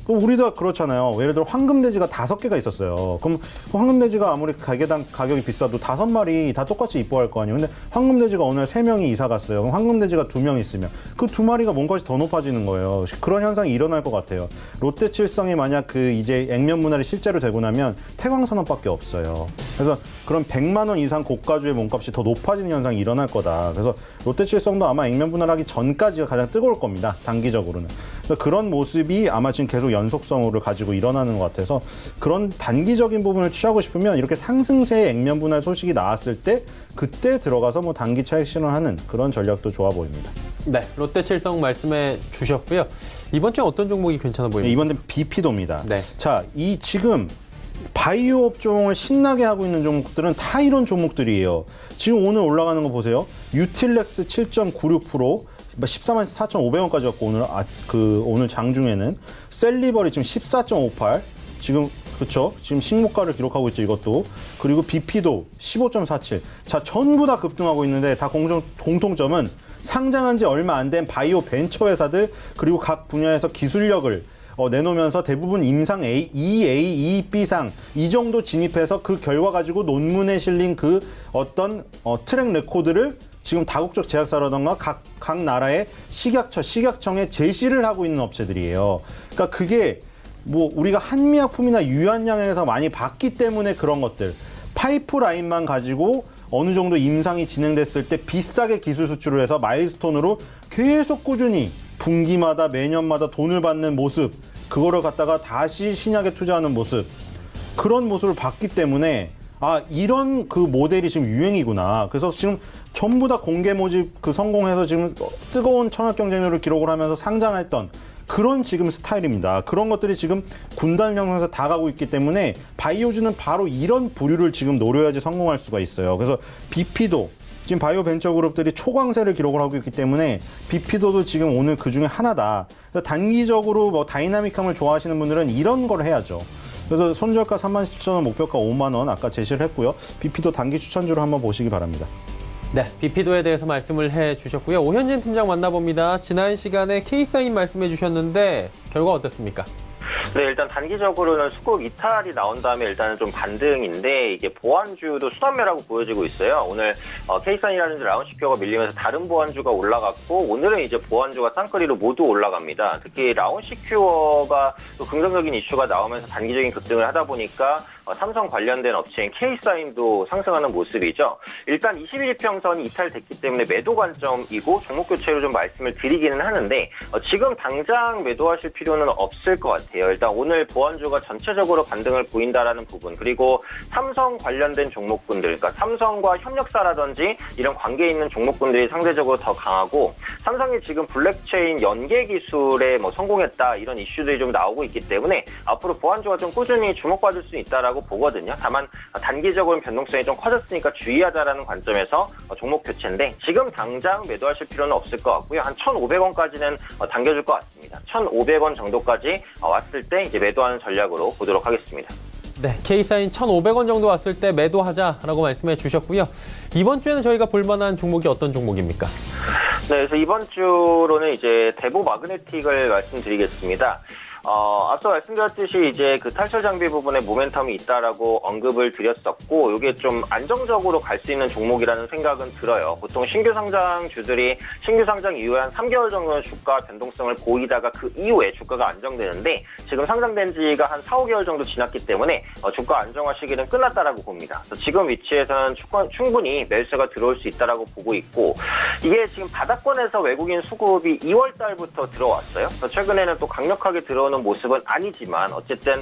우리도 그렇잖아요. 예를 들어 황금돼지가 5개가 있었어요. 그럼 황금돼지가 아무리 가게당 가격이 비싸도 5마리 다 똑같이 이뻐할 거 아니에요. 근데 황금돼지가 어느 날 3명이 이사 갔어요. 그럼 황금돼지가 2명 있으면 그 2마리가 몸값이 더 높아지는 거예요. 그런 현상이 일어날 것 같아요. 롯데칠성이 만약 그 이제 액면 분할이 실제로 되고 나면 태광산업밖에 없어요. 그래서 그런 100만 원 이상 고가주의 몸값이 더 높아지는 현상이 일어날 거다. 그래서 롯데칠성도 아마 액면 분할하기 전까지가 가장 뜨거울 겁니다. 단기적으로는. 그래서 그런 모습이 아마 지금 계속 연속성을 가지고 일어나는 것 같아서 그런 단기적인 부분을 취하고 싶으면 이렇게 상승세의 액면 분할 소식이 나왔을 때 그때 들어가서 뭐 단기 차익 실현하는 그런 전략도 좋아 보입니다. 네, 롯데칠성 말씀해 주셨고요. 이번 주에 어떤 종목이 괜찮아 보입니까? 이번엔 BP도입니다. 네. 자, 이 지금 바이오 업종을 신나게 하고 있는 종목들은 다 이런 종목들이에요. 지금 오늘 올라가는 거 보세요. 유틸렉스 7.96%, 14만 4,500원까지 갔고 오늘 장중에는 셀리버리 지금 14.58, 지금 그렇죠. 지금 신고가를 기록하고 있죠, 이것도. 그리고 BP도 15.47. 자, 전부 다 급등하고 있는데 다 공통점은 상장한 지 얼마 안 된 바이오 벤처 회사들 그리고 각 분야에서 기술력을 내놓으면서 대부분 임상 A, EA, EB상 이 정도 진입해서 그 결과 가지고 논문에 실린 그 어떤 트랙 레코드를 지금 다국적 제약사라던가 각 나라의 식약청에 제시를 하고 있는 업체들이에요. 그러니까 그게 뭐 우리가 한미약품이나 유한양에서 많이 봤기 때문에 그런 것들 파이프라인만 가지고 어느 정도 임상이 진행됐을 때 비싸게 기술 수출을 해서 마일스톤으로 계속 꾸준히 분기마다 매년마다 돈을 받는 모습 그거를 갖다가 다시 신약에 투자하는 모습 그런 모습을 봤기 때문에 이런 그 모델이 지금 유행이구나. 그래서 지금 전부 다 공개 모집 성공해서 지금 뜨거운 청약 경쟁률을 기록을 하면서 상장했던 그런 지금 스타일입니다. 그런 것들이 지금 군단 형성에서 다 가고 있기 때문에 바이오주는 바로 이런 부류를 지금 노려야지 성공할 수가 있어요. 그래서 BP도 지금 바이오 벤처 그룹들이 초강세를 기록을 하고 있기 때문에 BP도도 지금 오늘 그 중에 하나다. 그래서 단기적으로 뭐 다이나믹함을 좋아하시는 분들은 이런 걸 해야죠. 그래서 손절가 37,000원, 목표가 5만 원 아까 제시를 했고요. BP도 단기 추천주로 한번 보시기 바랍니다. 네, BP도에 대해서 말씀을 해주셨고요. 오현진 팀장 만나봅니다. 지난 시간에 K사인 말씀해 주셨는데 결과 어떻습니까? 네, 일단 단기적으로는 수급 이탈이 나온 다음에 일단은 좀 반등인데 이게 보완주도 수단매라고 보여지고 있어요. 오늘 K선이라든지 라운시큐어가 밀리면서 다른 보완주가 올라갔고 오늘은 이제 보완주가 쌍끌이로 모두 올라갑니다. 특히 라운시큐어가 또 긍정적인 이슈가 나오면서 단기적인 급등을 하다 보니까 삼성 관련된 업체인 K사인도 상승하는 모습이죠. 일단 21평선이 이탈됐기 때문에 매도 관점이고 종목 교체로 좀 말씀을 드리기는 하는데 지금 당장 매도하실 필요는 없을 것 같아요. 일단 오늘 보안주가 전체적으로 반등을 보인다라는 부분, 그리고 삼성 관련된 종목군들, 그러니까 삼성과 협력사라든지 이런 관계 있는 종목군들이 상대적으로 더 강하고, 삼성이 지금 블랙체인 연계 기술에 성공했다 이런 이슈들이 좀 나오고 있기 때문에 앞으로 보안주가 좀 꾸준히 주목받을 수 있다라고 보거든요. 다만 단기적으로는 변동성이 좀 커졌으니까 주의하자라는 관점에서 종목 교체인데 지금 당장 매도하실 필요는 없을 것 같고요. 한 1,500원까지는 당겨줄 것 같습니다. 1,500원 정도까지 왔을 때 이제 매도하는 전략으로 보도록 하겠습니다. 네, K사인 1,500원 정도 왔을 때 매도하자라고 말씀해 주셨고요. 이번 주에는 저희가 볼만한 종목이 어떤 종목입니까? 네, 그래서 이번 주로는 이제 대보 마그네틱을 말씀드리겠습니다. 앞서 말씀드렸듯이 이제 그 탈출 장비 부분에 모멘텀이 있다라고 언급을 드렸었고, 이게 좀 안정적으로 갈 수 있는 종목이라는 생각은 들어요. 보통 신규 상장주들이 신규 상장 이후에 한 3개월 정도는 주가 변동성을 보이다가 그 이후에 주가가 안정되는데, 지금 상장된 지가 한 4, 5개월 정도 지났기 때문에 주가 안정화 시기는 끝났다라고 봅니다. 그래서 지금 위치에서는 충분히 매수가 들어올 수 있다라고 보고 있고, 이게 지금 바닥권에서 외국인 수급이 2월 달부터 들어왔어요. 그래서 최근에는 또 강력하게 들어오는 모습은 아니지만 어쨌든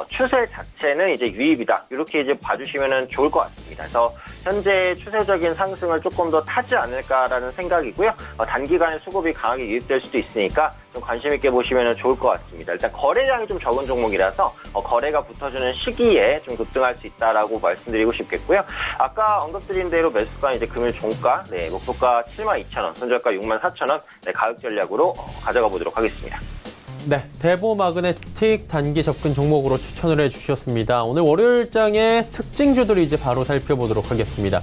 추세 자체는 이제 유입이다, 이렇게 이제 봐주시면 좋을 것 같습니다. 그래서 현재 추세적인 상승을 조금 더 타지 않을까라는 생각이고요. 단기간에 수급이 강하게 유입될 수도 있으니까 좀 관심 있게 보시면 좋을 것 같습니다. 일단 거래량이 좀 적은 종목이라서 거래가 붙어주는 시기에 좀 급등할 수 있다라고 말씀드리고 싶겠고요. 아까 언급드린 대로 매수가 이제 금일 종가, 목표가 72,000원, 손절가 64,000원, 가격 전략으로 가져가 보도록 하겠습니다. 네, 대보 마그네틱 단기 접근 종목으로 추천을 해주셨습니다. 오늘 월요일장의 특징주들을 이제 바로 살펴보도록 하겠습니다.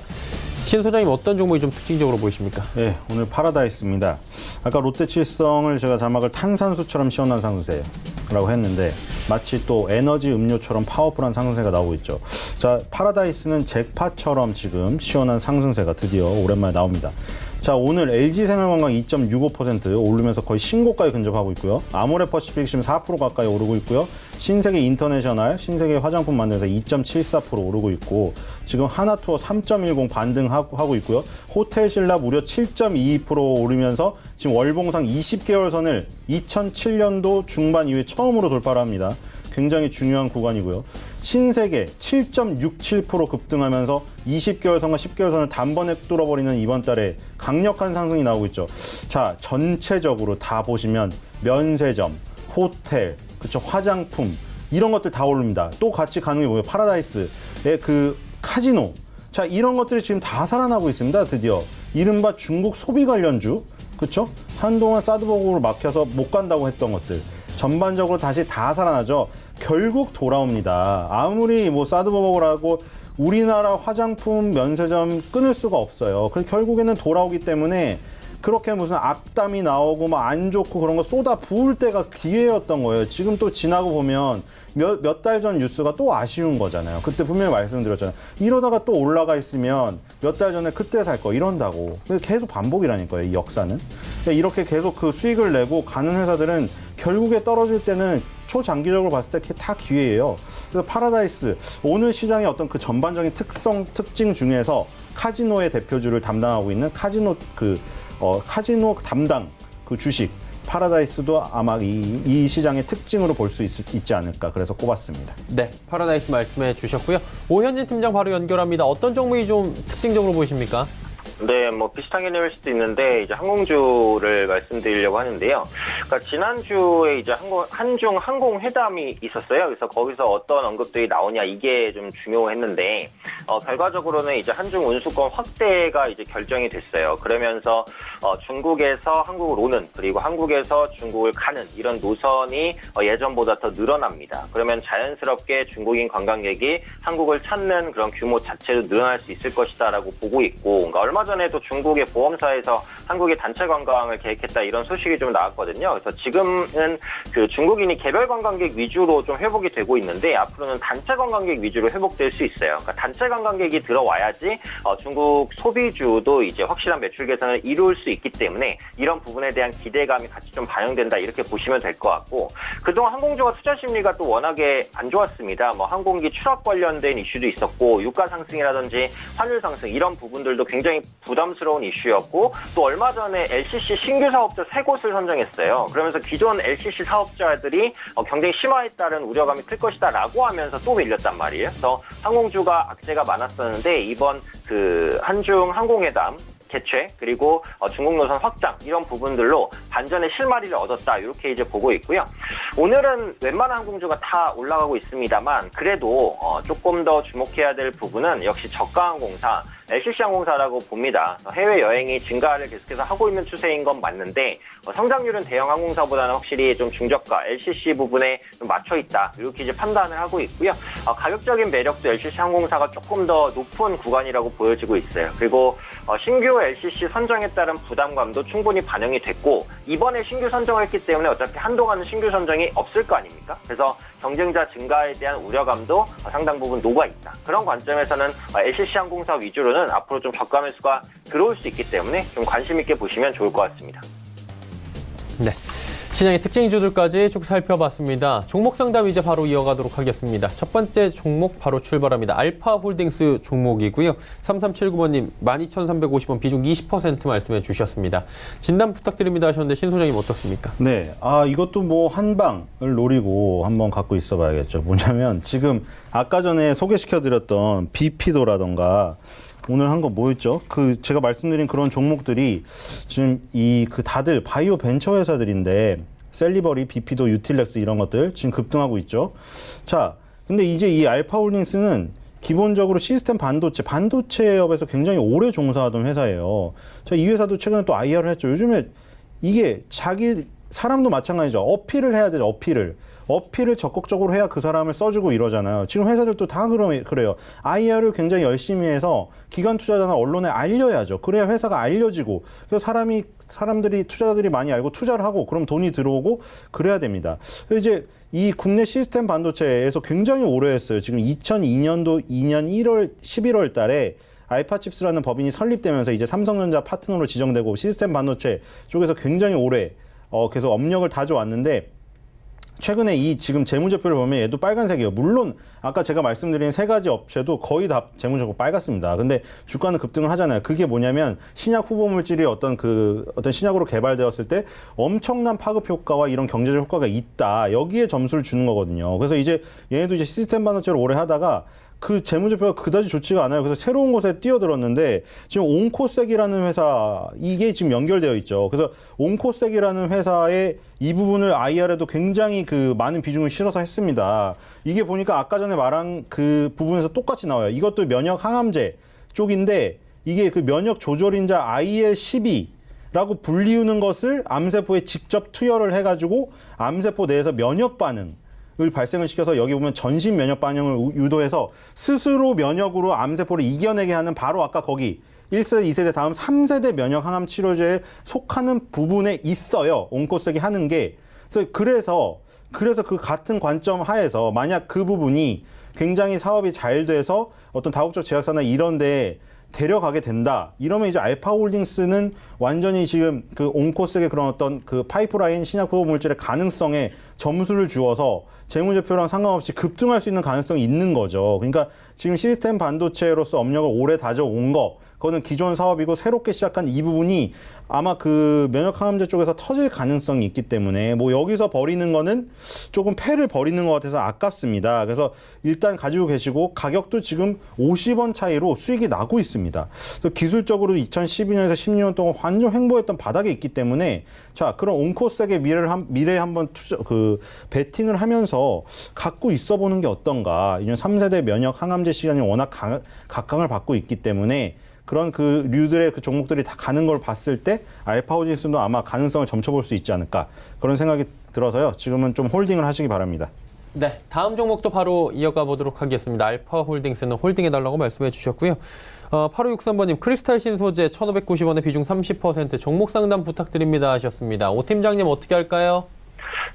신 소장님, 어떤 종목이 좀 특징적으로 보이십니까? 네, 오늘 파라다이스입니다. 아까 롯데칠성을 제가 자막을 탄산수처럼 시원한 상승세라고 했는데 마치 또 에너지 음료처럼 파워풀한 상승세가 나오고 있죠. 자, 파라다이스는 잭팟처럼 지금 시원한 상승세가 드디어 오랜만에 나옵니다. 자, 오늘 LG생활건강 2.65% 오르면서 거의 신고가에 근접하고 있고요. 아모레퍼시픽 지금 4% 가까이 오르고 있고요. 신세계 인터내셔널, 신세계 화장품 만드는 회사 2.74% 오르고 있고, 지금 하나투어 3.10 반등하고 있고요. 호텔신라 무려 7.22% 오르면서 지금 월봉상 20개월 선을 2007년도 중반 이후에 처음으로 돌파를 합니다. 굉장히 중요한 구간이고요. 신세계 7.67% 급등하면서 20개월 선과 10개월 선을 단번에 뚫어버리는 이번 달에 강력한 상승이 나오고 있죠. 자, 전체적으로 다 보시면 면세점, 호텔, 그쵸, 화장품 이런 것들 다 오릅니다. 또 같이 가는 게 뭐예요? 파라다이스의 그 카지노. 자, 이런 것들이 지금 다 살아나고 있습니다. 드디어 이른바 중국 소비 관련주, 그쵸? 한동안 사드버그로 막혀서 못 간다고 했던 것들 전반적으로 다시 다 살아나죠. 결국 돌아옵니다. 아무리 사드버거라고 우리나라 화장품 면세점 끊을 수가 없어요. 그래서 결국에는 돌아오기 때문에 그렇게 무슨 악담이 나오고 안 좋고 그런 거 쏟아 부을 때가 기회였던 거예요. 지금 또 지나고 보면 몇 달 전 뉴스가 또 아쉬운 거잖아요. 그때 분명히 말씀드렸잖아요. 이러다가 또 올라가 있으면 몇 달 전에 그때 살 거 이런다고. 계속 반복이라니까요, 이 역사는. 이렇게 계속 그 수익을 내고 가는 회사들은 결국에 떨어질 때는 초장기적으로 봤을 때 다 기회예요. 그래서 파라다이스, 오늘 시장의 어떤 그 전반적인 특징 중에서 카지노의 대표주를 담당하고 있는 카지노 담당 그 주식 파라다이스도 아마 이 시장의 특징으로 볼 수 있지 않을까, 그래서 꼽았습니다. 네, 파라다이스 말씀해 주셨고요. 오현진 팀장 바로 연결합니다. 어떤 종목이 좀 특징적으로 보이십니까? 네, 비슷한 개념일 수도 있는데, 이제 항공주를 말씀드리려고 하는데요. 그러니까 지난주에 이제 한중 항공회담이 있었어요. 그래서 거기서 어떤 언급들이 나오냐, 이게 좀 중요했는데, 결과적으로는 이제 한중 운수권 확대가 이제 결정이 됐어요. 그러면서, 중국에서 한국을 오는, 그리고 한국에서 중국을 가는 이런 노선이 예전보다 더 늘어납니다. 그러면 자연스럽게 중국인 관광객이 한국을 찾는 그런 규모 자체도 늘어날 수 있을 것이다라고 보고 있고, 그러니까 얼마 전에도 중국의 보험사에서 한국의 단체 관광을 계획했다 이런 소식이 좀 나왔거든요. 그래서 지금은 그 중국인이 개별 관광객 위주로 좀 회복이 되고 있는데 앞으로는 단체 관광객 위주로 회복될 수 있어요. 그러니까 단체 관광객이 들어와야지 중국 소비주도 이제 확실한 매출 개선을 이룰 수 있기 때문에 이런 부분에 대한 기대감이 같이 좀 반영된다 이렇게 보시면 될 것 같고 그동안 항공주가 투자 심리가 또 워낙에 안 좋았습니다. 뭐 항공기 추락 관련된 이슈도 있었고 유가 상승이라든지 환율 상승 이런 부분들도 굉장히 부담스러운 이슈였고 또 얼마 전에 LCC 신규 사업자 3곳을 선정했어요. 그러면서 기존 LCC 사업자들이 경쟁 심화에 따른 우려감이 클 것이다라고 하면서 또 밀렸단 말이에요. 그래서 항공주가 악재가 많았었는데 이번 그 한중 항공회담 개최 그리고 중국 노선 확장 이런 부분들로 반전의 실마리를 얻었다 이렇게 이제 보고 있고요. 오늘은 웬만한 항공주가 다 올라가고 있습니다만 그래도 조금 더 주목해야 될 부분은 역시 저가항공사 LCC 항공사라고 봅니다. 해외 여행이 증가를 계속해서 하고 있는 추세인 건 맞는데 성장률은 대형 항공사보다는 확실히 좀 중저가 LCC 부분에 좀 맞춰 있다 이렇게 이제 판단을 하고 있고요. 가격적인 매력도 LCC 항공사가 조금 더 높은 구간이라고 보여지고 있어요. 그리고 신규 LCC 선정에 따른 부담감도 충분히 반영이 됐고 이번에 신규 선정을 했기 때문에 어차피 한동안은 신규 선정이 없을 거 아닙니까? 그래서 경쟁자 증가에 대한 우려감도 상당 부분 녹아있다. 그런 관점에서는 LCC 항공사 위주로는 앞으로 좀 저가 매수가 들어올 수 있기 때문에 좀 관심 있게 보시면 좋을 것 같습니다. 네. 시장의 특징주들까지 쭉 살펴봤습니다. 종목 상담 이제 바로 이어가도록 하겠습니다. 첫 번째 종목 바로 출발합니다. 알파홀딩스 종목이고요. 3379번님 12,350원 비중 20% 말씀해 주셨습니다. 진단 부탁드립니다 하셨는데 신 소장님 어떻습니까? 네, 이것도 뭐 한방을 노리고 한번 갖고 있어 봐야겠죠. 뭐냐면 지금 아까 전에 소개시켜드렸던 BP도라던가 오늘 한 거 뭐였죠? 제가 말씀드린 그런 종목들이 지금 다들 바이오 벤처 회사들인데 셀리버리, BP도, 유틸렉스 이런 것들 지금 급등하고 있죠. 자, 근데 이제 이 알파홀딩스는 기본적으로 시스템 반도체업에서 굉장히 오래 종사하던 회사예요. 자, 이 회사도 최근에 또 IR을 했죠. 요즘에 이게 사람도 마찬가지죠. 어필을 해야 되죠. 어필을 적극적으로 해야 그 사람을 써주고 이러잖아요. 지금 회사들도 다 그래요. IR을 굉장히 열심히 해서 기관 투자자나 언론에 알려야죠. 그래야 회사가 알려지고, 그래서 투자자들이 많이 알고 투자를 하고, 그럼 돈이 들어오고, 그래야 됩니다. 이제 이 국내 시스템 반도체에서 굉장히 오래 했어요. 지금 2002년도 2년 11월 달에 알파칩스라는 법인이 설립되면서 이제 삼성전자 파트너로 지정되고 시스템 반도체 쪽에서 굉장히 오래 계속 업력을 다져왔는데, 최근에 지금 재무제표를 보면 얘도 빨간색이에요. 물론 아까 제가 말씀드린 세 가지 업체도 거의 다 재무제표 빨갛습니다. 근데 주가는 급등을 하잖아요. 그게 뭐냐면 신약 후보 물질이 어떤 신약으로 개발되었을 때 엄청난 파급 효과와 이런 경제적 효과가 있다. 여기에 점수를 주는 거거든요. 그래서 이제 얘네도 이제 시스템 반도체를 오래 하다가 그 재무제표가 그다지 좋지가 않아요. 그래서 새로운 곳에 뛰어들었는데 지금 온코섹이라는 회사 이게 지금 연결되어 있죠. 그래서 온코섹이라는 회사의 이 부분을 IR에도 굉장히 많은 비중을 실어서 했습니다. 이게 보니까 아까 전에 말한 그 부분에서 똑같이 나와요. 이것도 면역 항암제 쪽인데 이게 그 면역 조절인자 IL-12라고 불리우는 것을 암세포에 직접 투여를 해가지고 암세포 내에서 면역 반응 을 발생을 시켜서 여기 보면 전신 면역 반응을 유도해서 스스로 면역으로 암세포를 이겨내게 하는 바로 아까 거기 1세대, 2세대 다음 3세대 면역 항암 치료제에 속하는 부분에 있어요. 온코섹이 하는 게. 그래서 그 같은 관점 하에서 만약 그 부분이 굉장히 사업이 잘 돼서 어떤 다국적 제약사나 이런 데 데려가게 된다. 이러면 이제 알파홀딩스는 완전히 지금 그 온코섹의 그런 어떤 그 파이프라인 신약 후보 물질의 가능성에 점수를 주어서 재무제표랑 상관없이 급등할 수 있는 가능성이 있는 거죠. 그러니까 지금 시스템 반도체로서 업력을 오래 다져온 거, 그거는 기존 사업이고 새롭게 시작한 이 부분이 아마 그 면역항암제 쪽에서 터질 가능성이 있기 때문에 뭐 여기서 버리는 거는 조금 패를 버리는 것 같아서 아깝습니다. 그래서 일단 가지고 계시고 가격도 지금 50원 차이로 수익이 나고 있습니다. 그래서 기술적으로 2012년에서 16년 동안 완전 횡보했던 바닥에 있기 때문에 자, 그런 온코섹의 미래에 한번 베팅을 하면서 갖고 있어 보는 게 어떤가. 이런 3세대 면역 항암제 시간이 워낙 각광을 받고 있기 때문에 그런 그 류들의 그 종목들이 다 가는 걸 봤을 때 알파홀딩스도 아마 가능성을 점쳐볼 수 있지 않을까 그런 생각이 들어서요. 지금은 좀 홀딩을 하시기 바랍니다. 네, 다음 종목도 바로 이어가 보도록 하겠습니다. 알파홀딩스는 홀딩해달라고 말씀해 주셨고요. 8563번님, 크리스탈 신소재 1,590원에 비중 30%, 종목 상담 부탁드립니다 하셨습니다. 오 팀장님 어떻게 할까요?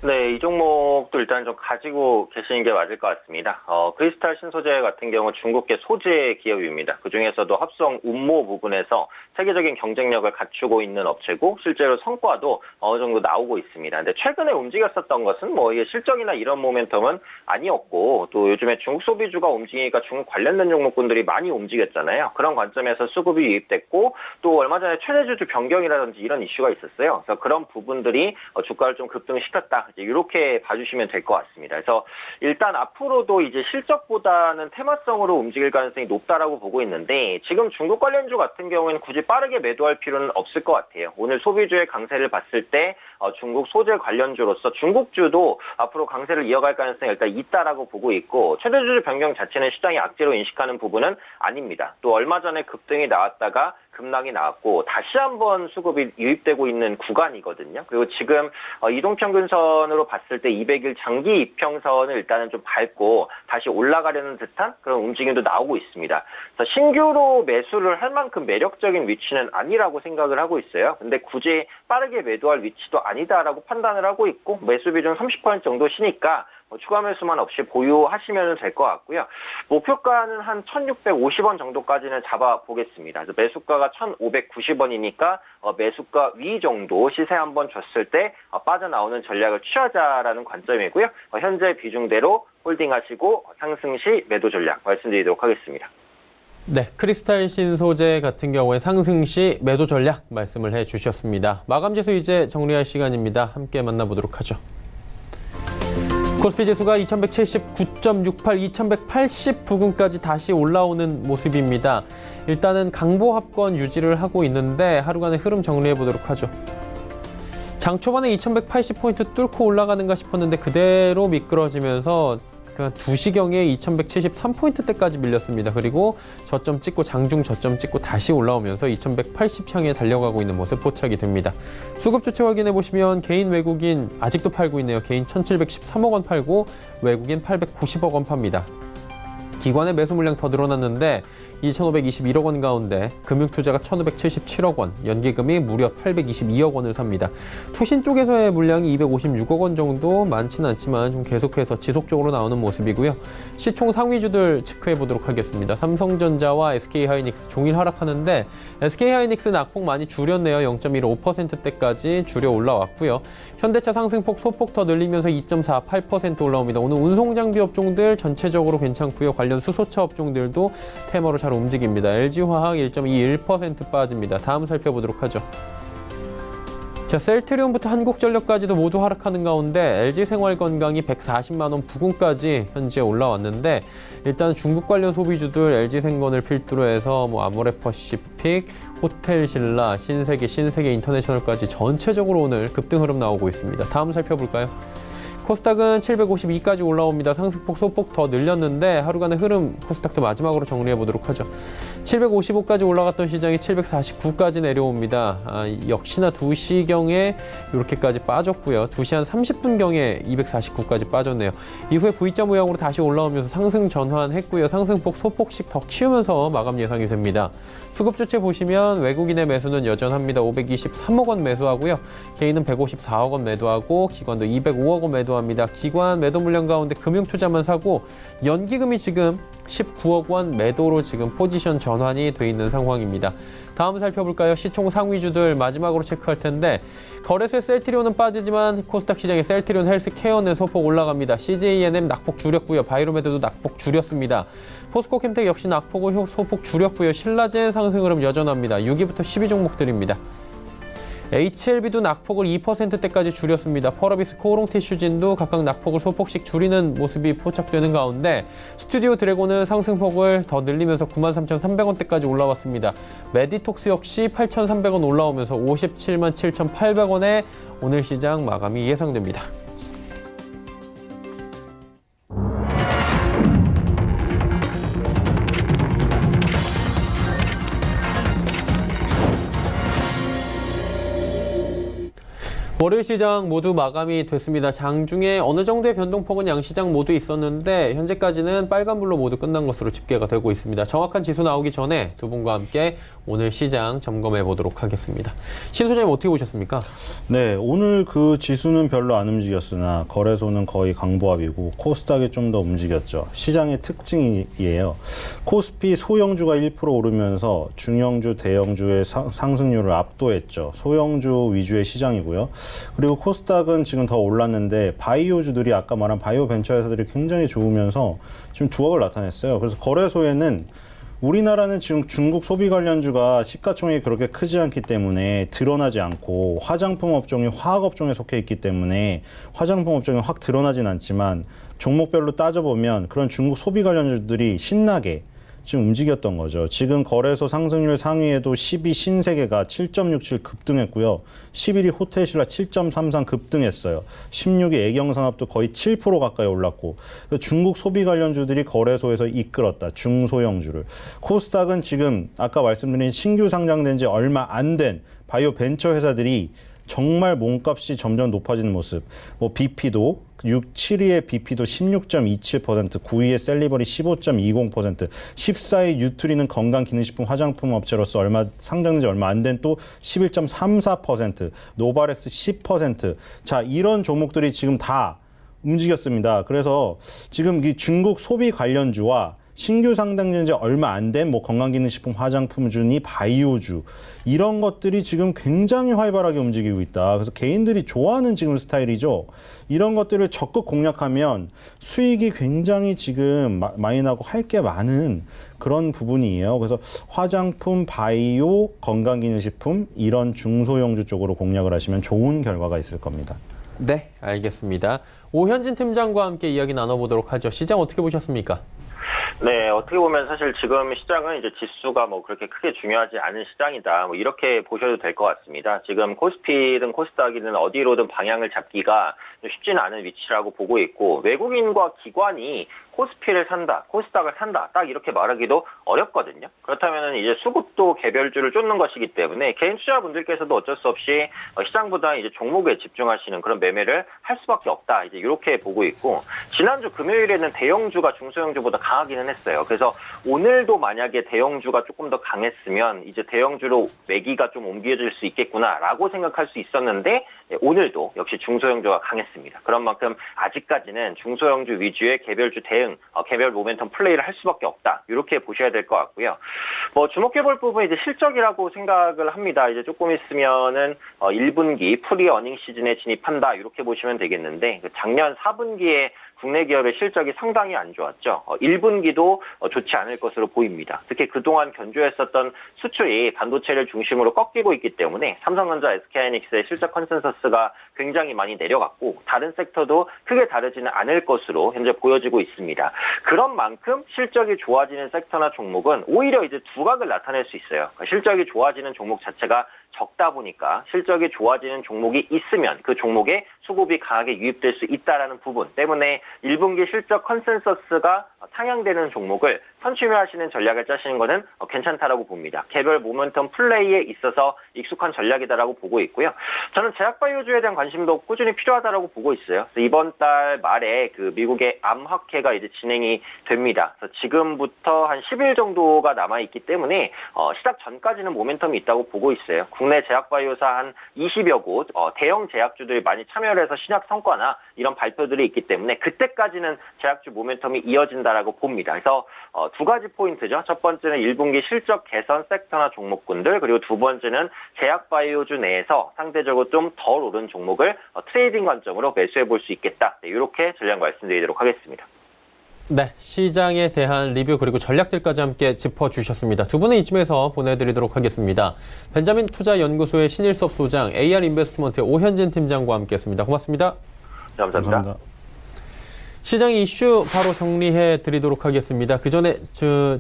네, 이 종목도 일단 좀 가지고 계시는 게 맞을 것 같습니다. 크리스탈 신소재 같은 경우 중국계 소재 기업입니다. 그중에서도 합성 운모 부분에서 세계적인 경쟁력을 갖추고 있는 업체고 실제로 성과도 어느 정도 나오고 있습니다. 근데 최근에 움직였었던 것은 뭐 이게 실적이나 이런 모멘텀은 아니었고 또 요즘에 중국 소비주가 움직이니까 중국 관련된 종목군들이 많이 움직였잖아요. 그런 관점에서 수급이 유입됐고 또 얼마 전에 최대주주 변경이라든지 이런 이슈가 있었어요. 그래서 그런 부분들이 주가를 좀 급등시켰다. 이제 이렇게 봐주시면 될 것 같습니다. 그래서 일단 앞으로도 이제 실적보다는 테마성으로 움직일 가능성이 높다라고 보고 있는데 지금 중국 관련주 같은 경우에는 굳이 빠르게 매도할 필요는 없을 것 같아요. 오늘 소비주의 강세를 봤을 때 중국 소재 관련주로서 중국주도 앞으로 강세를 이어갈 가능성이 일단 있다라고 보고 있고 최대주주 변경 자체는 시장이 악재로 인식하는 부분은 아닙니다. 또 얼마 전에 급등이 나왔다가 급락이 나왔고 다시 한번 수급이 유입되고 있는 구간이거든요. 그리고 지금 이동평균선으로 봤을 때 200일 장기 이평선을 일단은 좀 밟고 다시 올라가려는 듯한 그런 움직임도 나오고 있습니다. 그래서 신규로 매수를 할 만큼 매력적인 위치는 아니라고 생각을 하고 있어요. 근데 굳이 빠르게 매도할 위치도 아니다라고 판단을 하고 있고 매수 비중 30% 정도 시니까 추가 매수만 없이 보유하시면 될 것 같고요. 목표가는 한 1,650원 정도까지는 잡아보겠습니다. 그래서 매수가가 1,590원이니까 매수가 위 정도 시세 한번 줬을 때 빠져나오는 전략을 취하자라는 관점이고요. 현재 비중대로 홀딩하시고 상승 시 매도 전략 말씀드리도록 하겠습니다. 네, 크리스탈 신소재 같은 경우에 상승 시 매도 전략 말씀을 해주셨습니다. 마감지수 이제 정리할 시간입니다. 함께 만나보도록 하죠. 코스피 지수가 2179.68, 2180 부근까지 다시 올라오는 모습입니다. 일단은 강보합권 유지를 하고 있는데 하루간의 흐름 정리해 보도록 하죠. 장 초반에 2180포인트 뚫고 올라가는가 싶었는데 그대로 미끄러지면서 2시경에 2173포인트대까지 밀렸습니다. 그리고 저점 찍고 장중 저점 찍고 다시 올라오면서 2180 향해 달려가고 있는 모습 포착이 됩니다. 수급 주체 확인해 보시면 개인 외국인 아직도 팔고 있네요. 개인 1713억 원 팔고 외국인 890억 원 팝니다. 기관의 매수 물량 더 늘어났는데 2,521억 원 가운데 금융투자가 1,577억 원, 연기금이 무려 822억 원을 삽니다. 투신 쪽에서의 물량이 256억 원 정도 많지는 않지만 좀 계속해서 지속적으로 나오는 모습이고요. 시총 상위주들 체크해 보도록 하겠습니다. 삼성전자와 SK하이닉스 종일 하락하는데 SK하이닉스 낙폭 많이 줄였네요. 0.15%대까지 줄여 올라왔고요. 현대차 상승폭 소폭 더 늘리면서 2.48% 올라옵니다. 오늘 운송장비 업종들 전체적으로 괜찮고요. 관련 수소차 업종들도 테마로 잘 움직입니다. LG화학 1.21% 빠집니다. 다음 살펴보도록 하죠. 자, 셀트리온부터 한국전력까지도 모두 하락하는 가운데 LG생활건강이 140만 원 부근까지 현재 올라왔는데 일단 중국 관련 소비주들 LG생건을 필두로 해서 아모레퍼시픽, 호텔신라, 신세계 인터내셔널까지 전체적으로 오늘 급등 흐름 나오고 있습니다. 다음 살펴볼까요? 코스닥은 752까지 올라옵니다. 상승폭 소폭 더 늘렸는데 하루간의 흐름 코스닥도 마지막으로 정리해 보도록 하죠. 755까지 올라갔던 시장이 749까지 내려옵니다. 역시나 2시경에 이렇게까지 빠졌고요. 2시 한 30분경에 249까지 빠졌네요. 이후에 V자 모양으로 다시 올라오면서 상승 전환했고요. 상승폭 소폭씩 더 키우면서 마감 예상이 됩니다. 수급 주체 보시면 외국인의 매수는 여전합니다. 523억 원 매수하고요. 개인은 154억 원 매도하고 기관도 205억 원 매도합니다. 기관 매도 물량 가운데 금융투자만 사고 연기금이 지금 19억 원 매도로 지금 포지션 전환이 돼 있는 상황입니다. 다음 살펴볼까요? 시총 상위주들 마지막으로 체크할 텐데 거래소의 셀트리온은 빠지지만 코스닥 시장의 셀트리온 헬스케어는 소폭 올라갑니다. CJENM 낙폭 줄였고요. 바이로메드도 낙폭 줄였습니다. 포스코 캠텍 역시 낙폭을 소폭 줄였고요. 신라젠 상승 흐름 여전합니다. 6위부터 10위 종목들입니다. HLB도 낙폭을 2%대까지 줄였습니다. 펄어비스, 코오롱티슈진도 각각 낙폭을 소폭씩 줄이는 모습이 포착되는 가운데 스튜디오 드래곤은 상승폭을 더 늘리면서 93,300원대까지 올라왔습니다. 메디톡스 역시 8,300원 올라오면서 577,800원에 오늘 시장 마감이 예상됩니다. 월요일 시장 모두 마감이 됐습니다. 장중에 어느 정도의 변동폭은 양시장 모두 있었는데 현재까지는 빨간불로 모두 끝난 것으로 집계가 되고 있습니다. 정확한 지수 나오기 전에 두 분과 함께 오늘 시장 점검해 보도록 하겠습니다. 신 소장님 어떻게 보셨습니까? 네, 오늘 그 지수는 별로 안 움직였으나 거래소는 거의 강보합이고 코스닥이 좀 더 움직였죠. 시장의 특징이에요. 코스피 소형주가 1% 오르면서 중형주, 대형주의 상승률을 압도했죠. 소형주 위주의 시장이고요. 그리고 코스닥은 지금 더 올랐는데 바이오주들이 아까 말한 바이오 벤처 회사들이 굉장히 좋으면서 지금 두각을 나타냈어요. 그래서 거래소에는 우리나라는 지금 중국 소비 관련주가 시가총액이 그렇게 크지 않기 때문에 드러나지 않고 화장품 업종이 화학 업종에 속해 있기 때문에 화장품 업종이 확 드러나진 않지만 종목별로 따져보면 그런 중국 소비 관련주들이 신나게 지금 움직였던 거죠. 지금 거래소 상승률 상위에도 10위 신세계가 7.67 급등했고요. 11위 호텔신라 7.33 급등했어요. 16위 애경산업도 거의 7% 가까이 올랐고 중국 소비 관련주들이 거래소에서 이끌었다. 중소형주를. 코스닥은 지금 아까 말씀드린 신규 상장된 지 얼마 안 된 바이오 벤처 회사들이 정말 몸값이 점점 높아지는 모습. 뭐 BP도 7위의 BP도 16.27%, 9위의 셀리버리 15.20%, 14위 뉴트리는 건강기능식품 화장품 업체로서 상장된 지 얼마 안 된 또 11.34%, 노바렉스 10%. 자, 이런 종목들이 지금 다 움직였습니다. 그래서 지금 이 중국 소비 관련주와 신규 상장된 지 얼마 안 된 뭐 건강기능식품 화장품주니 바이오주 이런 것들이 지금 굉장히 활발하게 움직이고 있다. 그래서 개인들이 좋아하는 지금 스타일이죠. 이런 것들을 적극 공략하면 수익이 굉장히 지금 많이 나고 할 게 많은 그런 부분이에요. 그래서 화장품, 바이오, 건강기능식품 이런 중소형주 쪽으로 공략을 하시면 좋은 결과가 있을 겁니다. 네, 알겠습니다. 오현진 팀장과 함께 이야기 나눠보도록 하죠. 시장 어떻게 보셨습니까? 네, 어떻게 보면 사실 지금 시장은 이제 지수가 뭐 그렇게 크게 중요하지 않은 시장이다. 뭐 이렇게 보셔도 될 것 같습니다. 지금 코스피든 코스닥이든 어디로든 방향을 잡기가 쉽지는 않은 위치라고 보고 있고 외국인과 기관이 코스피를 산다, 코스닥을 산다, 딱 이렇게 말하기도 어렵거든요. 그렇다면 이제 수급도 개별주를 쫓는 것이기 때문에 개인 투자분들께서도 어쩔 수 없이 시장보다 이제 종목에 집중하시는 그런 매매를 할 수밖에 없다. 이제 이렇게 보고 있고 지난주 금요일에는 대형주가 중소형주보다 강하기는 했어요. 그래서 오늘도 만약에 대형주가 조금 더 강했으면 이제 대형주로 매기가 좀 옮겨질 수 있겠구나라고 생각할 수 있었는데 오늘도 역시 중소형주가 강했습니다. 그런 만큼 아직까지는 중소형주 위주의 개별주 대응, 개별 모멘텀 플레이를 할 수밖에 없다. 이렇게 보셔야 될 것 같고요. 뭐 주목해볼 부분은 이제 실적이라고 생각을 합니다. 이제 조금 있으면은 1분기 프리 어닝 시즌에 진입한다. 이렇게 보시면 되겠는데 작년 4분기에 국내 기업의 실적이 상당히 안 좋았죠. 1분기도 좋지 않을 것으로 보입니다. 특히 그동안 견조했었던 수출이 반도체를 중심으로 꺾이고 있기 때문에 삼성전자, SK하이닉스의 실적 컨센서스가 굉장히 많이 내려갔고 다른 섹터도 크게 다르지는 않을 것으로 현재 보여지고 있습니다. 그런 만큼 실적이 좋아지는 섹터나 종목은 오히려 이제 두각을 나타낼 수 있어요. 실적이 좋아지는 종목 자체가 적다 보니까 실적이 좋아지는 종목이 있으면 그 종목에 수급이 강하게 유입될 수 있다는 부분 때문에 1분기 실적 컨센서스가 상향되는 종목을 선취매하시는 전략을 짜시는 것은 괜찮다라고 봅니다. 개별 모멘텀 플레이에 있어서 익숙한 전략이다라고 보고 있고요. 저는 제약바이오주에 대한 관심도 꾸준히 필요하다라고 보고 있어요. 그래서 이번 달 말에 그 미국의 암학회가 이제 진행이 됩니다. 그래서 지금부터 한 10일 정도가 남아있기 때문에 시작 전까지는 모멘텀이 있다고 보고 있어요. 국내 제약바이오사 한 20여 곳 대형 제약주들이 많이 참여를 해서 신약 성과나 이런 발표들이 있기 때문에 그때까지는 제약주 모멘텀이 이어진다라고 봅니다. 그래서 두 가지 포인트죠. 첫 번째는 1분기 실적 개선 섹터나 종목군들, 그리고 두 번째는 제약바이오주 내에서 상대적으로 좀 덜 오른 종목을 트레이딩 관점으로 매수해 볼 수 있겠다. 네, 이렇게 전략 말씀드리도록 하겠습니다. 네, 시장에 대한 리뷰 그리고 전략들까지 함께 짚어주셨습니다. 두 분은 이쯤에서 보내드리도록 하겠습니다. 벤자민 투자연구소의 신일섭 소장, AR 인베스트먼트의 오현진 팀장과 함께했습니다. 고맙습니다. 감사합니다. 시장 이슈 바로 정리해 드리도록 하겠습니다. 그 전에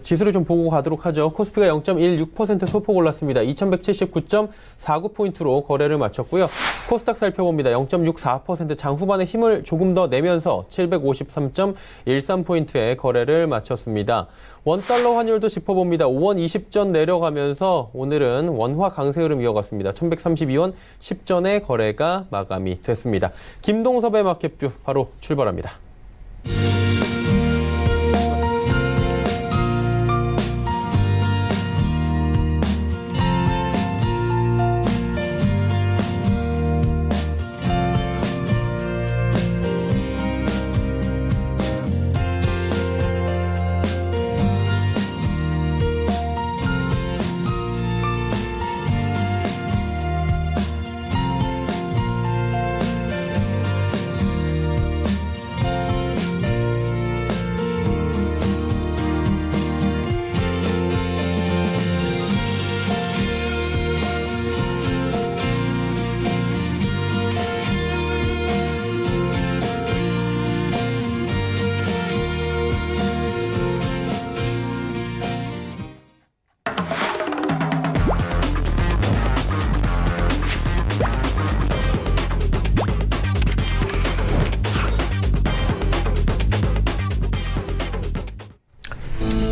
지수를 좀 보고 가도록 하죠. 코스피가 0.16% 소폭 올랐습니다. 2179.49포인트로 거래를 마쳤고요. 코스닥 살펴봅니다. 0.64% 장 후반에 힘을 조금 더 내면서 753.13포인트에 거래를 마쳤습니다. 원달러 환율도 짚어봅니다. 5원 20전 내려가면서 오늘은 원화 강세 흐름 이어갔습니다. 1132원 10전에 거래가 마감이 됐습니다. 김동섭의 마켓뷰 바로 출발합니다.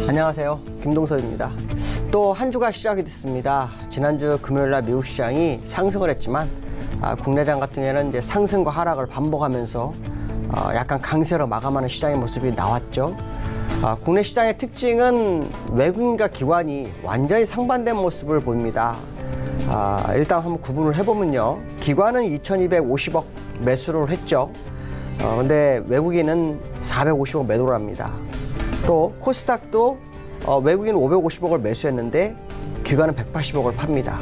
안녕하세요. 김동섭입니다. 또 한 주가 시작이 됐습니다. 지난주 금요일날 미국 시장이 상승을 했지만 국내장 같은 경우에는 이제 상승과 하락을 반복하면서 약간 강세로 마감하는 시장의 모습이 나왔죠. 국내 시장의 특징은 외국인과 기관이 완전히 상반된 모습을 보입니다. 일단 한번 구분을 해보면요. 기관은 2250억 매수를 했죠. 근데 외국인은 450억 매도를 합니다. 또 코스닥도 외국인 550억을 매수했는데 기관은 180억을 팝니다.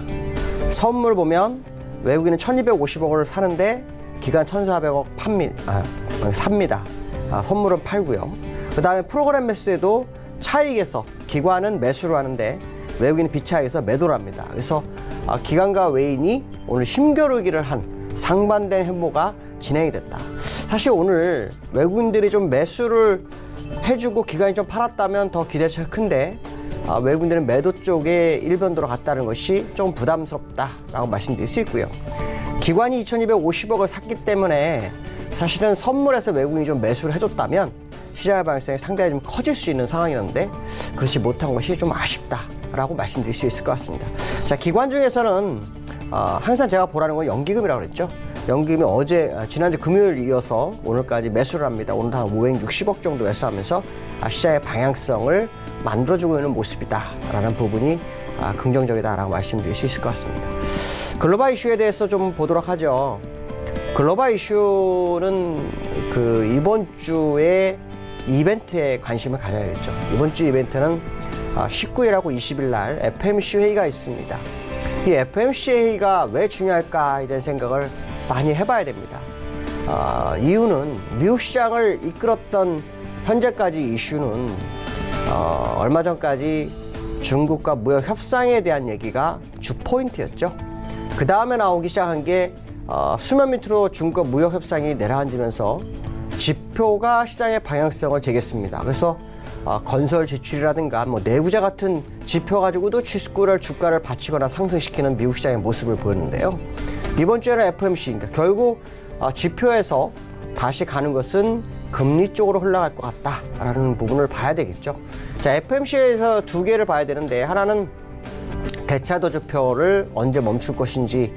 선물 보면 외국인은 1250억을 사는데 기관 1400억 삽니다. 선물은 팔고요. 그 다음에 프로그램 매수에도 차익에서 기관은 매수를 하는데 외국인은 비차익에서 매도를 합니다. 그래서 기관과 외인이 오늘 힘겨루기를 한 상반된 행보가 진행이 됐다. 사실 오늘 외국인들이 좀 매수를 해주고 기관이 좀 팔았다면 더 기대치가 큰데 외국인들은 매도 쪽에 일변도로 갔다는 것이 좀 부담스럽다라고 말씀드릴 수 있고요. 기관이 2250억을 샀기 때문에 사실은 선물에서 외국인이 좀 매수를 해줬다면 시장의 방향성이 상당히 좀 커질 수 있는 상황이었는데 그렇지 못한 것이 좀 아쉽다라고 말씀드릴 수 있을 것 같습니다. 자, 기관 중에서는 항상 제가 보라는 건 연기금이라고 그랬죠. 연기금이 지난주 금요일 이어서 오늘까지 매수를 합니다. 오늘 한 560억 정도 매수하면서 시장의 방향성을 만들어주고 있는 모습이다라는 부분이 긍정적이다라고 말씀드릴 수 있을 것 같습니다. 글로벌 이슈에 대해서 좀 보도록 하죠. 글로벌 이슈는 이번 주에 이벤트에 관심을 가져야겠죠. 이번 주 이벤트는 19일하고 20일 날 FMC 회의가 있습니다. 이 FMC 회의가 왜 중요할까에 대한 생각을 많이 해봐야 됩니다. 이유는 미국 시장을 이끌었던 현재까지 이슈는 얼마 전까지 중국과 무역 협상에 대한 얘기가 주 포인트였죠. 그 다음에 나오기 시작한 게 수면 밑으로 중국과 무역 협상이 내려앉으면서 지표가 시장의 방향성을 재겠습니다. 그래서 건설 지출이라든가 내구재 같은 지표 가지고도 주가를 받치거나 상승시키는 미국 시장의 모습을 보였는데요. 이번 주에는 FOMC입니다. 결국 지표에서 다시 가는 것은 금리 쪽으로 흘러갈 것 같다라는 부분을 봐야 되겠죠. 자, FOMC에서 두 개를 봐야 되는데 하나는 대차도 지표를 언제 멈출 것인지